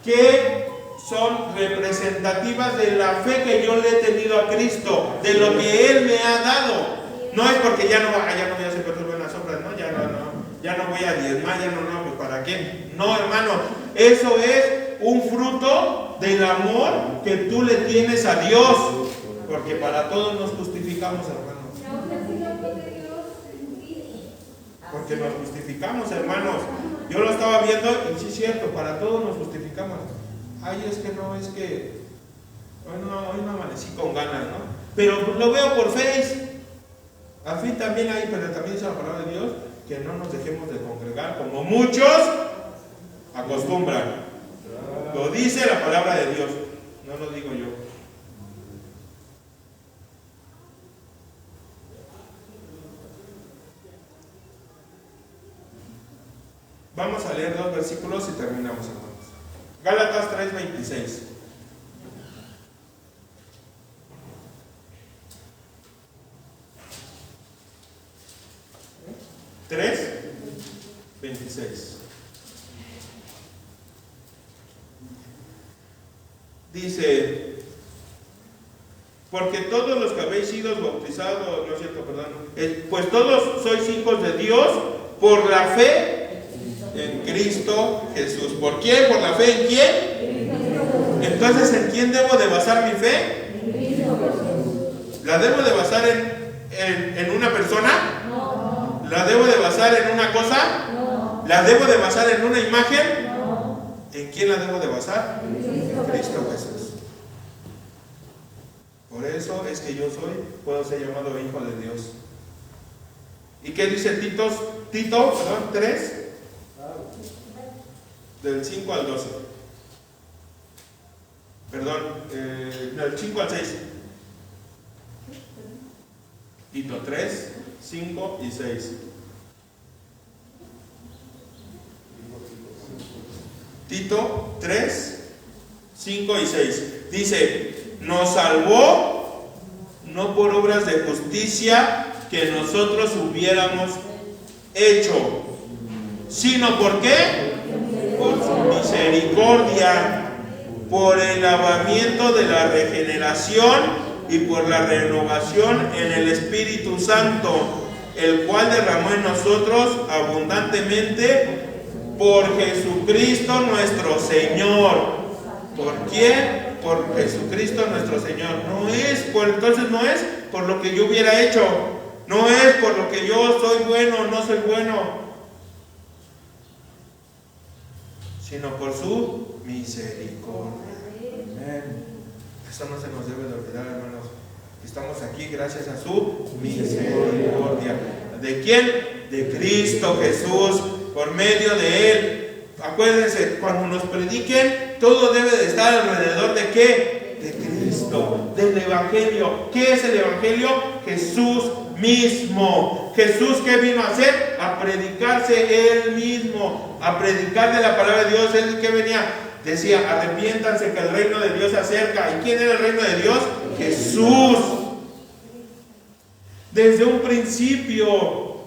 que son representativas de la fe que yo le he tenido a Cristo, de lo que Él me ha dado. No es porque ya no voy a hacer cosas buenas obras, ¿no? Ya no voy a diezmar, pues ¿para qué? No, hermano, eso es un fruto del amor que tú le tienes a Dios, porque para todos nos justificamos, hermanos. Porque nos justificamos, hermanos. Yo lo estaba viendo y sí es cierto, para todos nos justificamos. Ay, es que hoy no amanecí con ganas, ¿no? Pero lo veo por Face. Al fin también hay, pero también dice la palabra de Dios que no nos dejemos de congregar como muchos acostumbran. Lo dice la palabra de Dios, no lo digo yo. Vamos a leer 2 versículos y terminamos, hermanos. Gálatas 3:26. Dice, porque todos los que habéis sido bautizados, no es cierto, perdón, pues todos sois hijos de Dios por la fe en Cristo Jesús. ¿Por quién? ¿Por la fe en quién? Entonces, ¿en quién debo de basar mi fe? ¿La debo de basar en una persona? No. ¿La debo de basar en una cosa? No. ¿La debo de basar en una imagen? No. ¿En quién la debo de basar? En Cristo Jesús. Por eso es que yo puedo ser llamado hijo de Dios. ¿Y qué dice Tito 3? Del 5 al 12. Perdón, del 5 al 6. Tito 3, 5 y 6. Tito 3, 5 y 6. Dice, nos salvó no por obras de justicia que nosotros hubiéramos hecho, sino ¿por qué? Por su misericordia, por el lavamiento de la regeneración y por la renovación en el Espíritu Santo, el cual derramó en nosotros abundantemente por Jesucristo nuestro Señor. ¿Por quién? Por Jesucristo nuestro Señor. Entonces no es por lo que yo hubiera hecho, no es por lo que yo soy bueno o no soy bueno, sino por su misericordia. Amén. Eso no se nos debe de olvidar, hermanos. Estamos aquí gracias a su misericordia. ¿De quién? De Cristo Jesús, por medio de Él. Acuérdense, cuando nos prediquen, todo debe de estar alrededor de ¿qué? De Cristo, del Evangelio. ¿Qué es el Evangelio? Jesús mismo. Jesús, ¿qué vino a hacer? A predicarse Él mismo, a predicar de la palabra de Dios. Él que venía, decía, arrepiéntanse que el reino de Dios se acerca. ¿Y quién era el reino de Dios? Jesús. Desde un principio,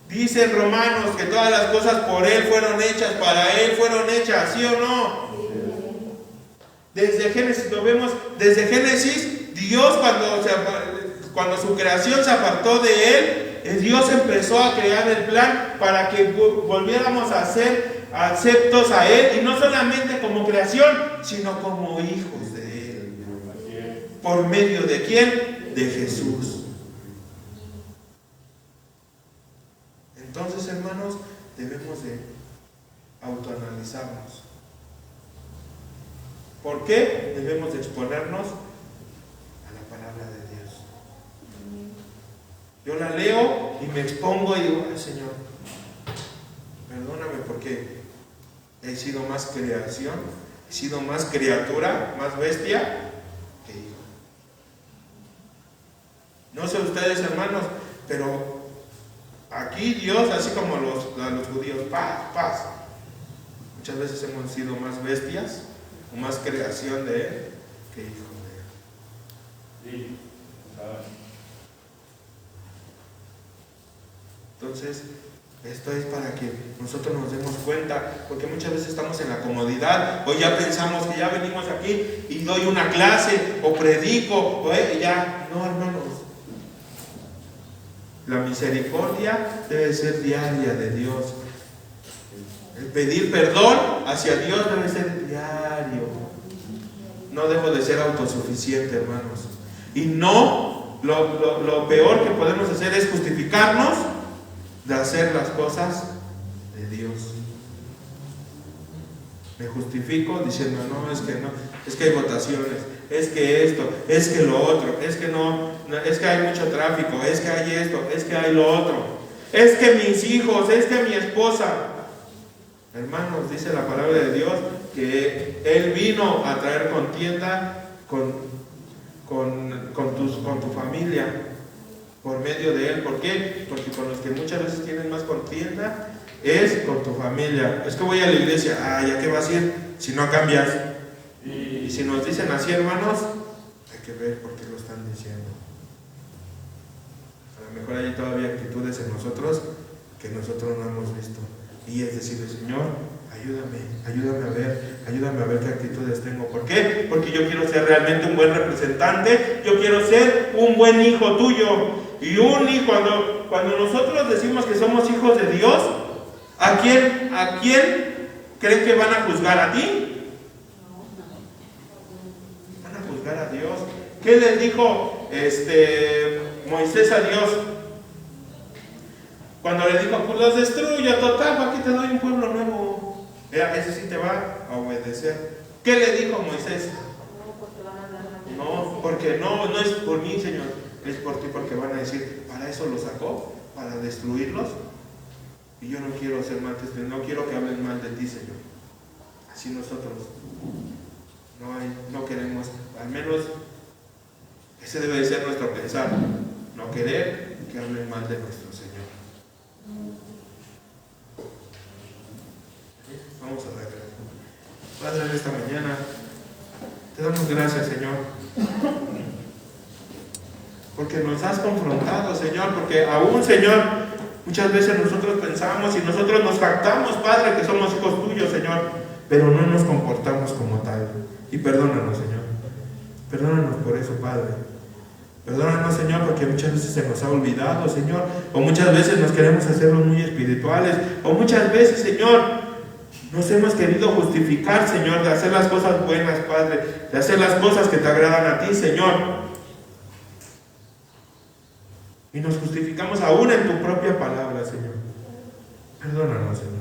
dice en Romanos que todas las cosas por Él fueron hechas, para Él fueron hechas, ¿sí o no? Desde Génesis lo vemos, desde Génesis, Dios cuando su creación se apartó de Él, Dios empezó a crear el plan para que volviéramos a ser aceptos a Él, y no solamente como creación, sino como hijos de Él. ¿Por medio de quién? De Jesús. Entonces, hermanos, debemos de autoanalizarnos. ¿Por qué debemos de exponernos a la palabra de Dios? Yo la leo y me expongo y digo, ay, Señor, perdóname porque he sido más creación, he sido más criatura, más bestia que hijo. No sé ustedes, hermanos, pero aquí Dios, así como a los judíos, paz. Muchas veces hemos sido más bestias o más creación de Él que hijo de Él. Sí. Entonces, esto es para que nosotros nos demos cuenta, porque muchas veces estamos en la comodidad, o ya pensamos que ya venimos aquí y doy una clase, o predico, o ya. No, hermanos. La misericordia debe ser diaria de Dios. El pedir perdón hacia Dios debe ser diario. No debo de ser autosuficiente, hermanos. Y no, lo peor que podemos hacer es justificarnos de hacer las cosas de Dios. Me justifico diciendo, no, es que hay votaciones, es que esto, es que lo otro, es que no, es que hay mucho tráfico, es que hay esto, es que hay lo otro, es que mis hijos, es que mi esposa. Hermanos, dice la palabra de Dios que Él vino a traer contienda con tu familia por medio de Él. ¿Por qué? Porque con los que muchas veces tienen más contienda es con tu familia. Es que voy a la iglesia, ¿ya qué vas a ir si no cambias? Y si nos dicen así, hermanos, hay que ver por qué lo están diciendo. A lo mejor hay todavía actitudes en nosotros que nosotros no hemos visto. Y es decirle, Señor, ayúdame a ver qué actitudes tengo. ¿Por qué? Porque yo quiero ser realmente un buen representante, yo quiero ser un buen hijo tuyo. Y cuando nosotros decimos que somos hijos de Dios, ¿A quién creen que van a juzgar? ¿A ti? Van a juzgar a Dios. ¿Qué les dijo Moisés a Dios? Cuando le dijo, pues los destruyo, total, aquí te doy un pueblo nuevo. Ese sí te va a obedecer. ¿Qué le dijo Moisés? No, porque no es por mí, Señor, es por ti, porque van a decir, para eso los sacó, para destruirlos. Y yo no quiero ser mal testigo, no quiero que hablen mal de ti, Señor. Así nosotros no queremos, al menos ese debe de ser nuestro pensar, no querer que hablen mal de nuestro Señor. Vamos a ver. Padre, en esta mañana te damos gracias, Señor, porque nos has confrontado, Señor, porque aún, Señor, muchas veces nosotros pensamos y nosotros nos jactamos, Padre, que somos hijos tuyos, Señor, pero no nos comportamos como tal. Y perdónanos, Señor. Perdónanos por eso, Padre. Perdónanos, Señor, porque muchas veces se nos ha olvidado, Señor, o muchas veces nos queremos hacerlos muy espirituales, o muchas veces, Señor, nos hemos querido justificar, Señor, de hacer las cosas buenas, Padre, de hacer las cosas que te agradan a ti, Señor. Y nos justificamos aún en tu propia palabra, Señor. Perdónanos, Señor.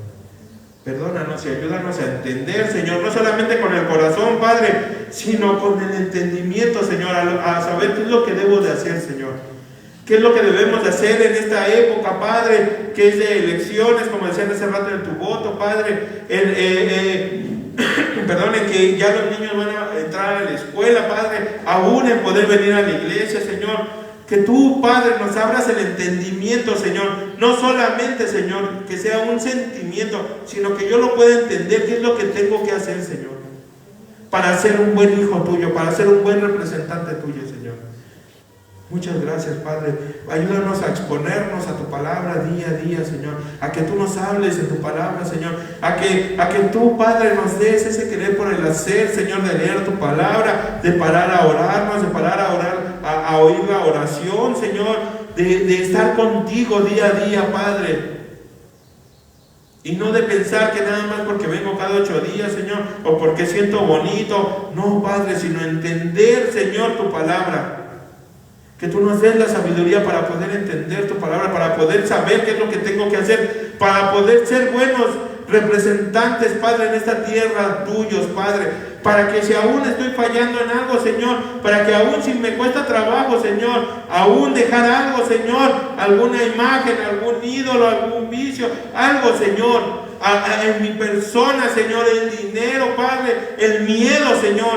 Perdónanos y ayúdanos a entender, Señor, no solamente con el corazón, Padre, sino con el entendimiento, Señor, a saber qué es lo que debo de hacer, Señor. ¿Qué es lo que debemos de hacer en esta época, Padre? Que es de elecciones, como decían hace rato en tu voto, Padre. Perdonen, que ya los niños van a entrar a la escuela, Padre, aún en poder venir a la iglesia, Señor. Que tú, Padre, nos abras el entendimiento, Señor. No solamente, Señor, que sea un sentimiento, sino que yo lo pueda entender qué es lo que tengo que hacer, Señor. Para ser un buen hijo tuyo, para ser un buen representante tuyo, Señor. Muchas gracias, Padre. Ayúdanos a exponernos a tu palabra día a día, Señor. A que tú nos hables en tu palabra, Señor. A que tú, Padre, nos des ese querer por el hacer, Señor, de leer tu palabra, de parar a orarnos, de parar a orar, a oír la oración, Señor. De estar contigo día a día, Padre. Y no de pensar que nada más porque vengo cada 8 días, Señor, o porque siento bonito. No, Padre, sino entender, Señor, tu palabra. Que tú nos des la sabiduría para poder entender tu palabra, para poder saber qué es lo que tengo que hacer, para poder ser buenos representantes, Padre, en esta tierra tuyos, Padre, para que si aún estoy fallando en algo, Señor, para que aún si me cuesta trabajo, Señor, aún dejar algo, Señor, alguna imagen, algún ídolo, algún vicio, algo, Señor, en mi persona, Señor, el dinero, Padre, el miedo, Señor,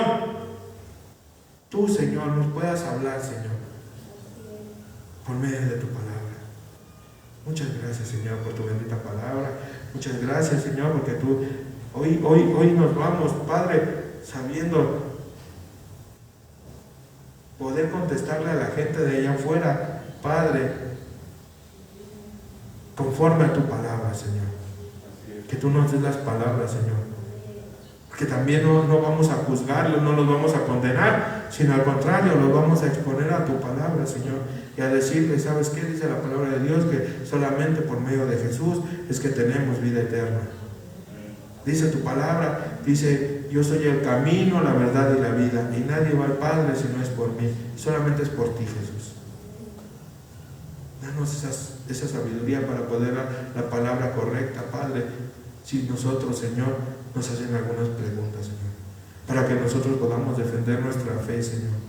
tú, Señor, nos puedas hablar, Señor, por medio de tu palabra. Muchas gracias, Señor, por tu bendita palabra. Muchas gracias, Señor, porque tú hoy nos vamos, Padre, sabiendo poder contestarle a la gente de allá afuera, Padre, conforme a tu palabra, Señor. Que tú nos des las palabras, Señor. Que también no vamos a juzgarlos, no los vamos a condenar, sino al contrario, los vamos a exponer a tu palabra, Señor. Y a decirle, ¿sabes qué? Dice la palabra de Dios, que solamente por medio de Jesús es que tenemos vida eterna. Dice tu palabra, dice, yo soy el camino, la verdad y la vida, y nadie va al Padre si no es por mí, solamente es por ti, Jesús. Danos esa sabiduría para poder dar la palabra correcta, Padre, si nosotros, Señor, nos hacen algunas preguntas, Señor, para que nosotros podamos defender nuestra fe, Señor.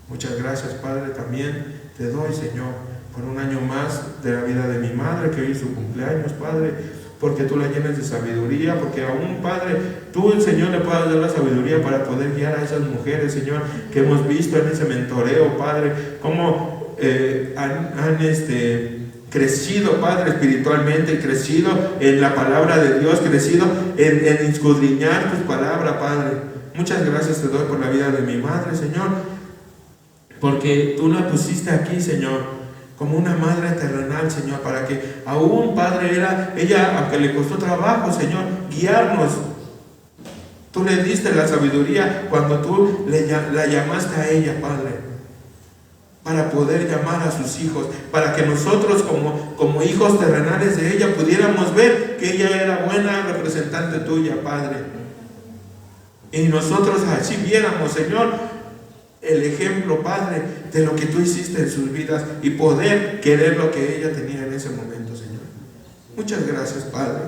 Muchas gracias, Padre, también te doy, Señor, por un año más de la vida de mi madre, que hoy es su cumpleaños, Padre, porque tú la llenes de sabiduría, porque aún, Padre, tú, el Señor, le puedas dar la sabiduría para poder guiar a esas mujeres, Señor, que hemos visto en ese mentoreo, Padre, cómo han crecido, Padre, espiritualmente, crecido en la palabra de Dios, crecido en escudriñar tu palabra, Padre. Muchas gracias te doy por la vida de mi madre, Señor, porque tú la pusiste aquí, Señor, como una madre terrenal, Señor, para que aún, Padre, ella, aunque le costó trabajo, Señor, guiarnos. Tú le diste la sabiduría cuando tú la llamaste a ella, Padre. para poder llamar a sus hijos, para que nosotros como hijos terrenales de ella pudiéramos ver que ella era buena representante tuya, Padre. Y nosotros así viéramos, Señor, el ejemplo, Padre, de lo que tú hiciste en sus vidas y poder querer lo que ella tenía en ese momento, Señor. Muchas gracias, Padre.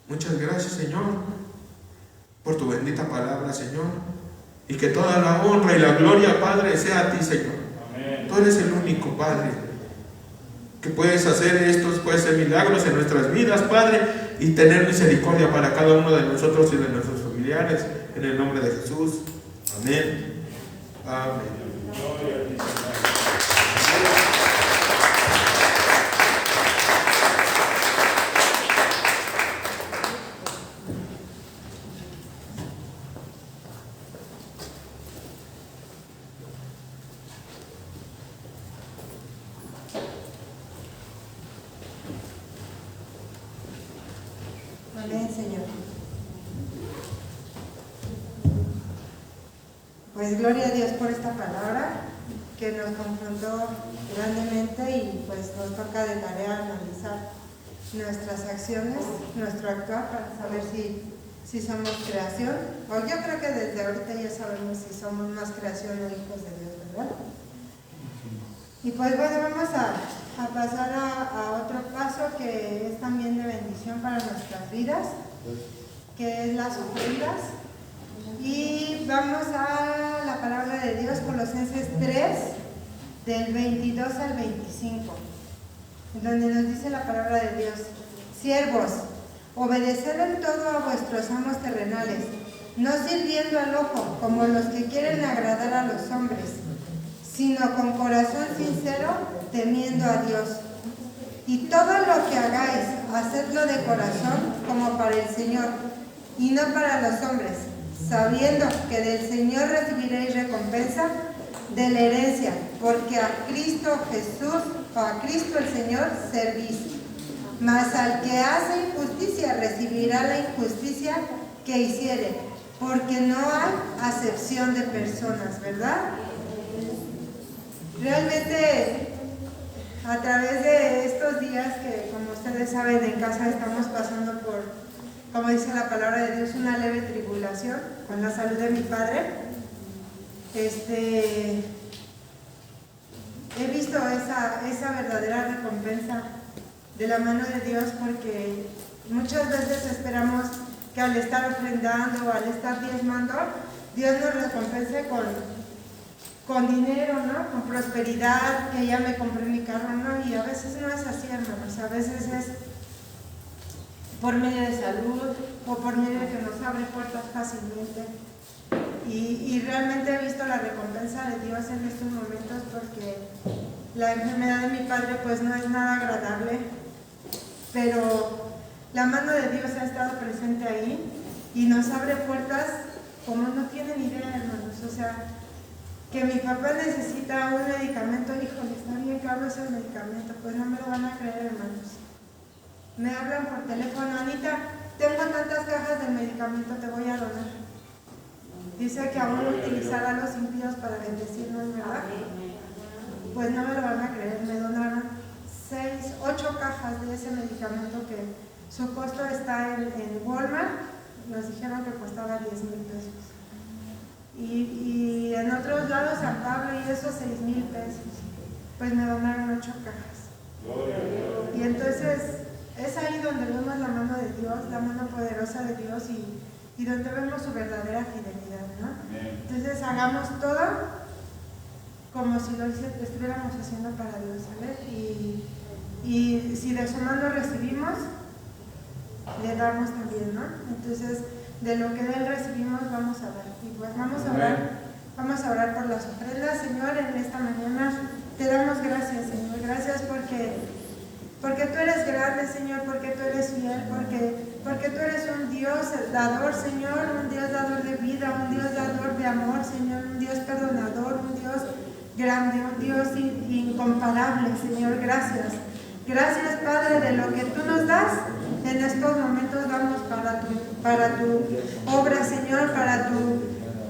Muchas gracias, Señor, por tu bendita palabra, Señor. Y que toda la honra y la gloria, Padre, sea a ti, Señor. Amén. Tú eres el único, Padre, que puedes hacer estos, puedes hacer milagros en nuestras vidas, Padre, y tener misericordia para cada uno de nosotros y de nuestros familiares. En el nombre de Jesús. Amén. Amén. Gloria a ti, Señor. Amén, Señor. Pues gloria a Dios por esta palabra que nos confrontó grandemente y pues nos toca de tarea analizar nuestras acciones, nuestro actuar para saber si somos creación, o yo creo que desde ahorita ya sabemos si somos más creación o hijos de Dios, ¿verdad? Y pues bueno, vamos a pasar a otro paso que es también de bendición para nuestras vidas, que es las ofrendas. Y vamos a la palabra de Dios, Colosenses 3, del 22 al 25, donde nos dice la palabra de Dios: siervos, obedeced en todo a vuestros amos terrenales, no sirviendo al ojo como los que quieren agradar a los hombres, sino con corazón sincero, temiendo a Dios. Y todo lo que hagáis, hacedlo de corazón como para el Señor, y no para los hombres, sabiendo que del Señor recibiréis recompensa de la herencia, porque a Cristo Jesús, o a Cristo el Señor, servís. Mas al que hace injusticia recibirá la injusticia que hiciere, porque no hay acepción de personas, ¿verdad? Realmente, a través de estos días que, como ustedes saben, en casa estamos pasando por, como dice la palabra de Dios, una leve tribulación con la salud de mi padre. He visto esa verdadera recompensa de la mano de Dios, porque muchas veces esperamos que al estar ofrendando o al estar diezmando, Dios nos recompense con dinero, ¿no? Con prosperidad, que ya me compré mi carro, ¿no? Y a veces no es así, hermanos. A veces es por medio de salud o por medio de que nos abre puertas fácilmente. Y realmente he visto la recompensa de Dios en estos momentos, porque la enfermedad de mi padre pues no es nada agradable, pero la mano de Dios ha estado presente ahí y nos abre puertas como no tienen idea, hermanos. O sea, que mi papá necesita un medicamento, híjole, está bien caro ese medicamento, pues no me lo van a creer, hermanos. Me hablan por teléfono: Anita, tengo tantas cajas de medicamento, te voy a donar. Dice que aún utilizará los impíos para bendecirnos, ¿verdad? Pues no me lo van a creer, me donaron 8 cajas de ese medicamento, que su costo está en Walmart, nos dijeron que costaba 10,000 pesos. Y en otros lados, San Pablo y esos 6,000 pesos, pues me donaron 8 cajas. Y entonces es ahí donde vemos la mano de Dios, la mano poderosa de Dios, y donde vemos su verdadera fidelidad, ¿no? Entonces hagamos todo como si lo estuviéramos haciendo para Dios, ¿sabes? Y si de su mano recibimos, le damos también, ¿no? Entonces, de lo que de Él recibimos, vamos a dar. Y pues vamos a orar por las ofrendas. Señor, en esta mañana te damos gracias, Señor. Gracias porque tú eres grande, Señor, porque tú eres fiel, porque tú eres un Dios dador, Señor, un Dios dador de vida, un Dios dador de amor, Señor, un Dios perdonador, un Dios grande, un Dios incomparable, Señor. Gracias. Gracias, Padre, de lo que tú nos das. En estos momentos damos para tu obra, Señor,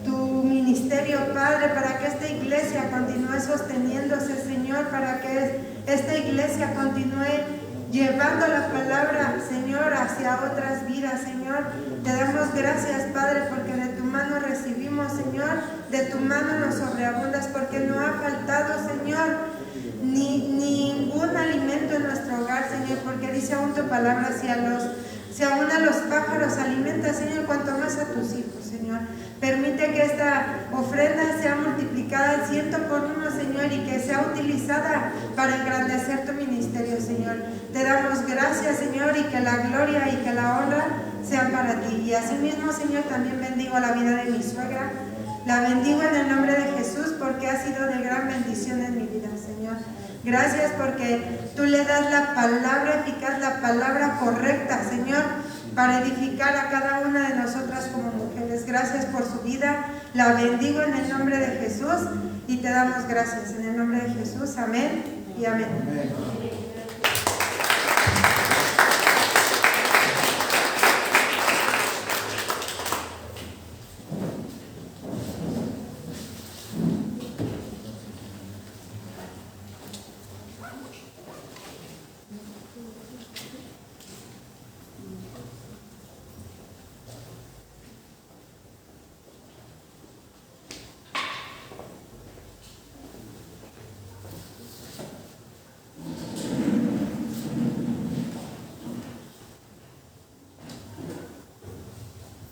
tu ministerio, Padre, para que esta iglesia continúe sosteniéndose, Señor, para que esta iglesia continúe llevando la palabra, Señor, hacia otras vidas, Señor. Te damos gracias, Padre, porque de tu mano recibimos, Señor, de tu mano nos sobreabundas, porque no ha faltado, Señor, ningún alimento en nuestro hogar, Señor, porque dice aún tu palabra, si aún a los pájaros alimenta, Señor, cuanto más a tus hijos, Señor. Permite que esta ofrenda sea multiplicada al 100 por 1, Señor, y que sea utilizada para engrandecer tu ministerio, Señor. Te damos gracias, Señor, y que la gloria y que la honra sean para ti. Y asimismo, Señor, también bendigo la vida de mi suegra. La bendigo en el nombre de Jesús porque ha sido de gran bendición en mi vida, Señor. Gracias porque tú le das la palabra eficaz, la palabra correcta, Señor, para edificar a cada una de nosotras como mujeres. Gracias por su vida. La bendigo en el nombre de Jesús y te damos gracias en el nombre de Jesús. Amén y amén. Amén.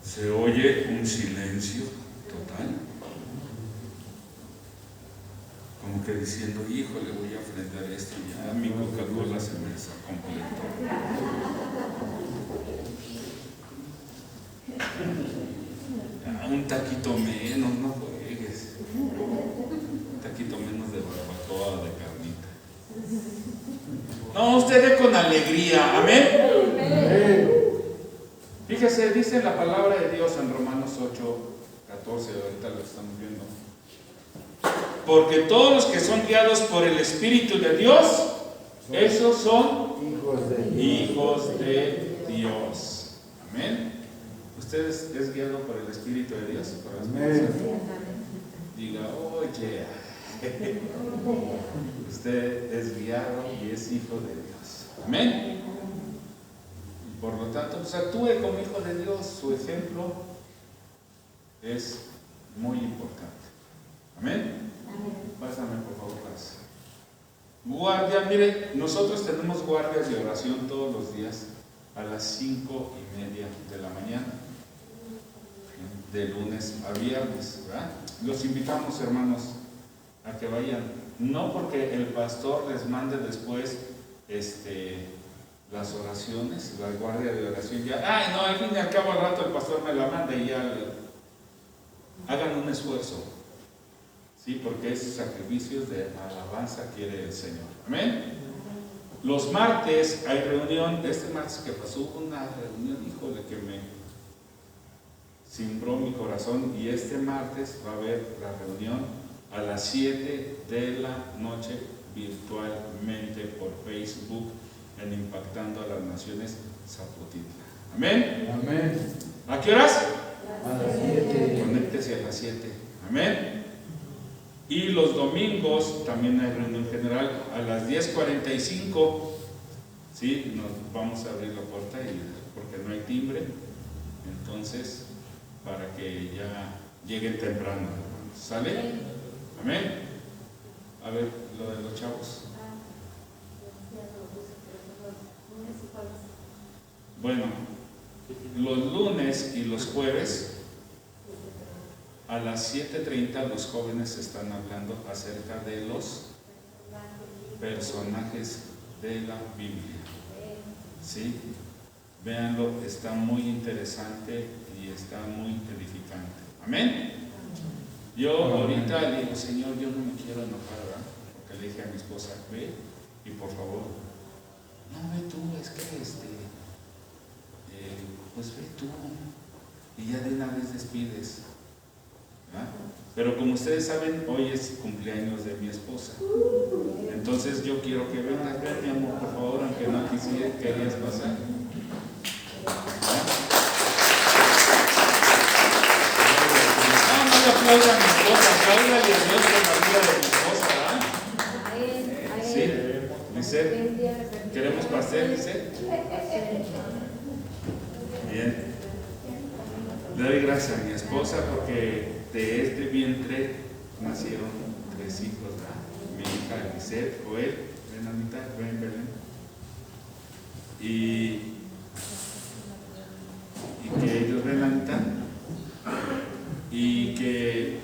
Se oye un silencio total, como que diciendo, híjole, voy a ofrendar esto, ya mi Coca-Cola se me completó. Un taquito menos, no juegues. Un taquito menos de barbacoa o de carnita. No, usted con alegría, amén. Fíjese, dice la palabra de Dios en Romanos 8:14, ahorita lo estamos viendo. Porque todos los que son guiados por el Espíritu de Dios, esos son hijos de Dios. Amén. ¿Usted es guiado por el Espíritu de Dios? Amén. Diga, oye, usted es guiado y es hijo de Dios. Amén. Por lo tanto, pues actúe como hijo de Dios. Su ejemplo es muy importante. Amén. Pásame por favor las guardia. Mire, nosotros tenemos guardias de oración todos los días a las 5:30 de la mañana, de lunes a viernes, ¿verdad? Los invitamos, hermanos, a que vayan. No porque el pastor les mande después las oraciones, la guardia de oración, ya, ay no, al fin y al cabo al rato el pastor me la manda y ya hagan un esfuerzo, ¿sí? Porque esos sacrificios de alabanza quiere el Señor. Amén. Los martes hay reunión. Este martes que pasó hubo una reunión, híjole, que me cimbró mi corazón, y este martes va a haber la reunión a las 7 de la noche virtualmente por Facebook en Impactando a las Naciones Zapotitla. Amén. Amén. ¿A qué horas? A las 7. Conéctese a las 7. Amén. Y los domingos también hay reunión general a las 10:45. Sí, nos vamos a abrir la puerta porque no hay timbre. Entonces, para que ya lleguen temprano, hermanos. ¿Sale? Amén. A ver, lo de los chavos. Bueno, los lunes y los jueves a las 7:30 los jóvenes están hablando acerca de los personajes de la Biblia. ¿Sí? Véanlo, está muy interesante y está muy edificante. Amén. Yo ahorita le digo, Señor, yo no me quiero enojar, ¿verdad? Porque le dije a mi esposa, ve y por favor, no ve tú, es que pues ve tú y ya de una vez despides, ¿verdad? Pero como ustedes saben, hoy es cumpleaños de mi esposa, entonces yo quiero que vengas. Ven, mi amor, por favor, aunque no querías pasar. No apláudale a Dios por la vida de mi esposa, ¿verdad? Sí, Lisette. ¿Queremos pastel, Lisette? Bien. Le doy gracias a mi esposa porque de este vientre nacieron 3 hijos, ¿verdad? Mi hija Lisette, Joel, ven Anita, ven Belén. Y que ellos ven Anita. Y que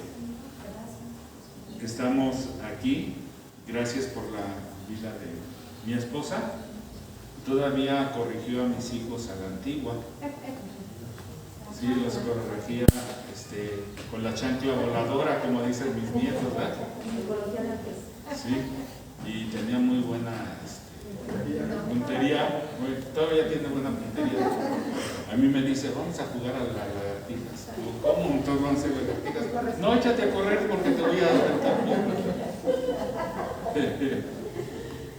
estamos aquí, gracias por la vida de mi esposa. Todavía corrigió a mis hijos a la antigua. Sí, los corregía con la chancla voladora, como dicen mis nietos, ¿verdad? Sí, y tenía muy buena puntería. Bueno, todavía tiene buena puntería. A mí me dice, vamos a jugar a las lagartijas. ¿Cómo? Entonces vamos a hacer lagartijas. No, échate a correr porque te voy a aventar bien.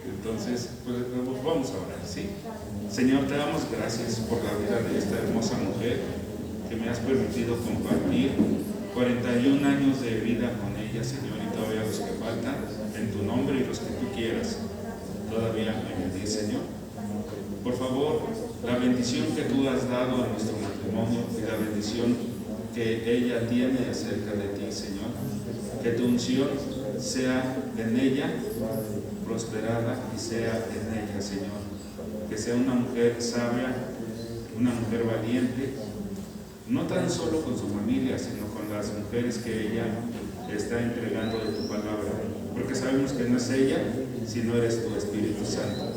Entonces, pues vamos a orar, ¿sí? Señor, te damos gracias por la vida de esta hermosa mujer que me has permitido compartir 41 años de vida con ella, Señor, y todavía los que faltan, en tu nombre y los que tú quieras. Todavía me bendice, Señor. Por favor, la bendición que tú has dado a nuestro matrimonio y la bendición que ella tiene acerca de ti, Señor, que tu unción sea en ella prosperada y sea en ella, Señor, que sea una mujer sabia, una mujer valiente, no tan solo con su familia, sino con las mujeres que ella está entregando de tu palabra, porque sabemos que no es ella, sino eres tu Espíritu Santo.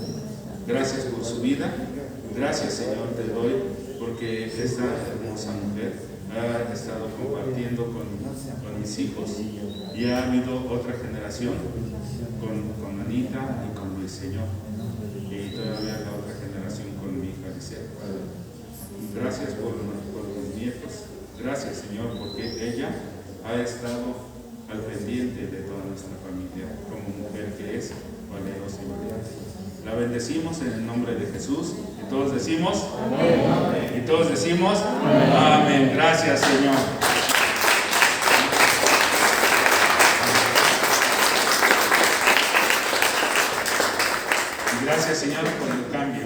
Gracias por su vida, gracias, Señor, te doy, porque esta hermosa mujer ha estado compartiendo con mis hijos y ha habido otra generación con Anita y con Luis, Señor, y todavía la otra generación con mi hija Lisette. Gracias por mis nietos, gracias, Señor, porque ella ha estado al pendiente de toda nuestra familia como mujer que es valerosa y valiente. La bendecimos en el nombre de Jesús y todos decimos amén. Y todos decimos amén. Amén. Gracias, Señor. Y gracias, Señor, por el cambio.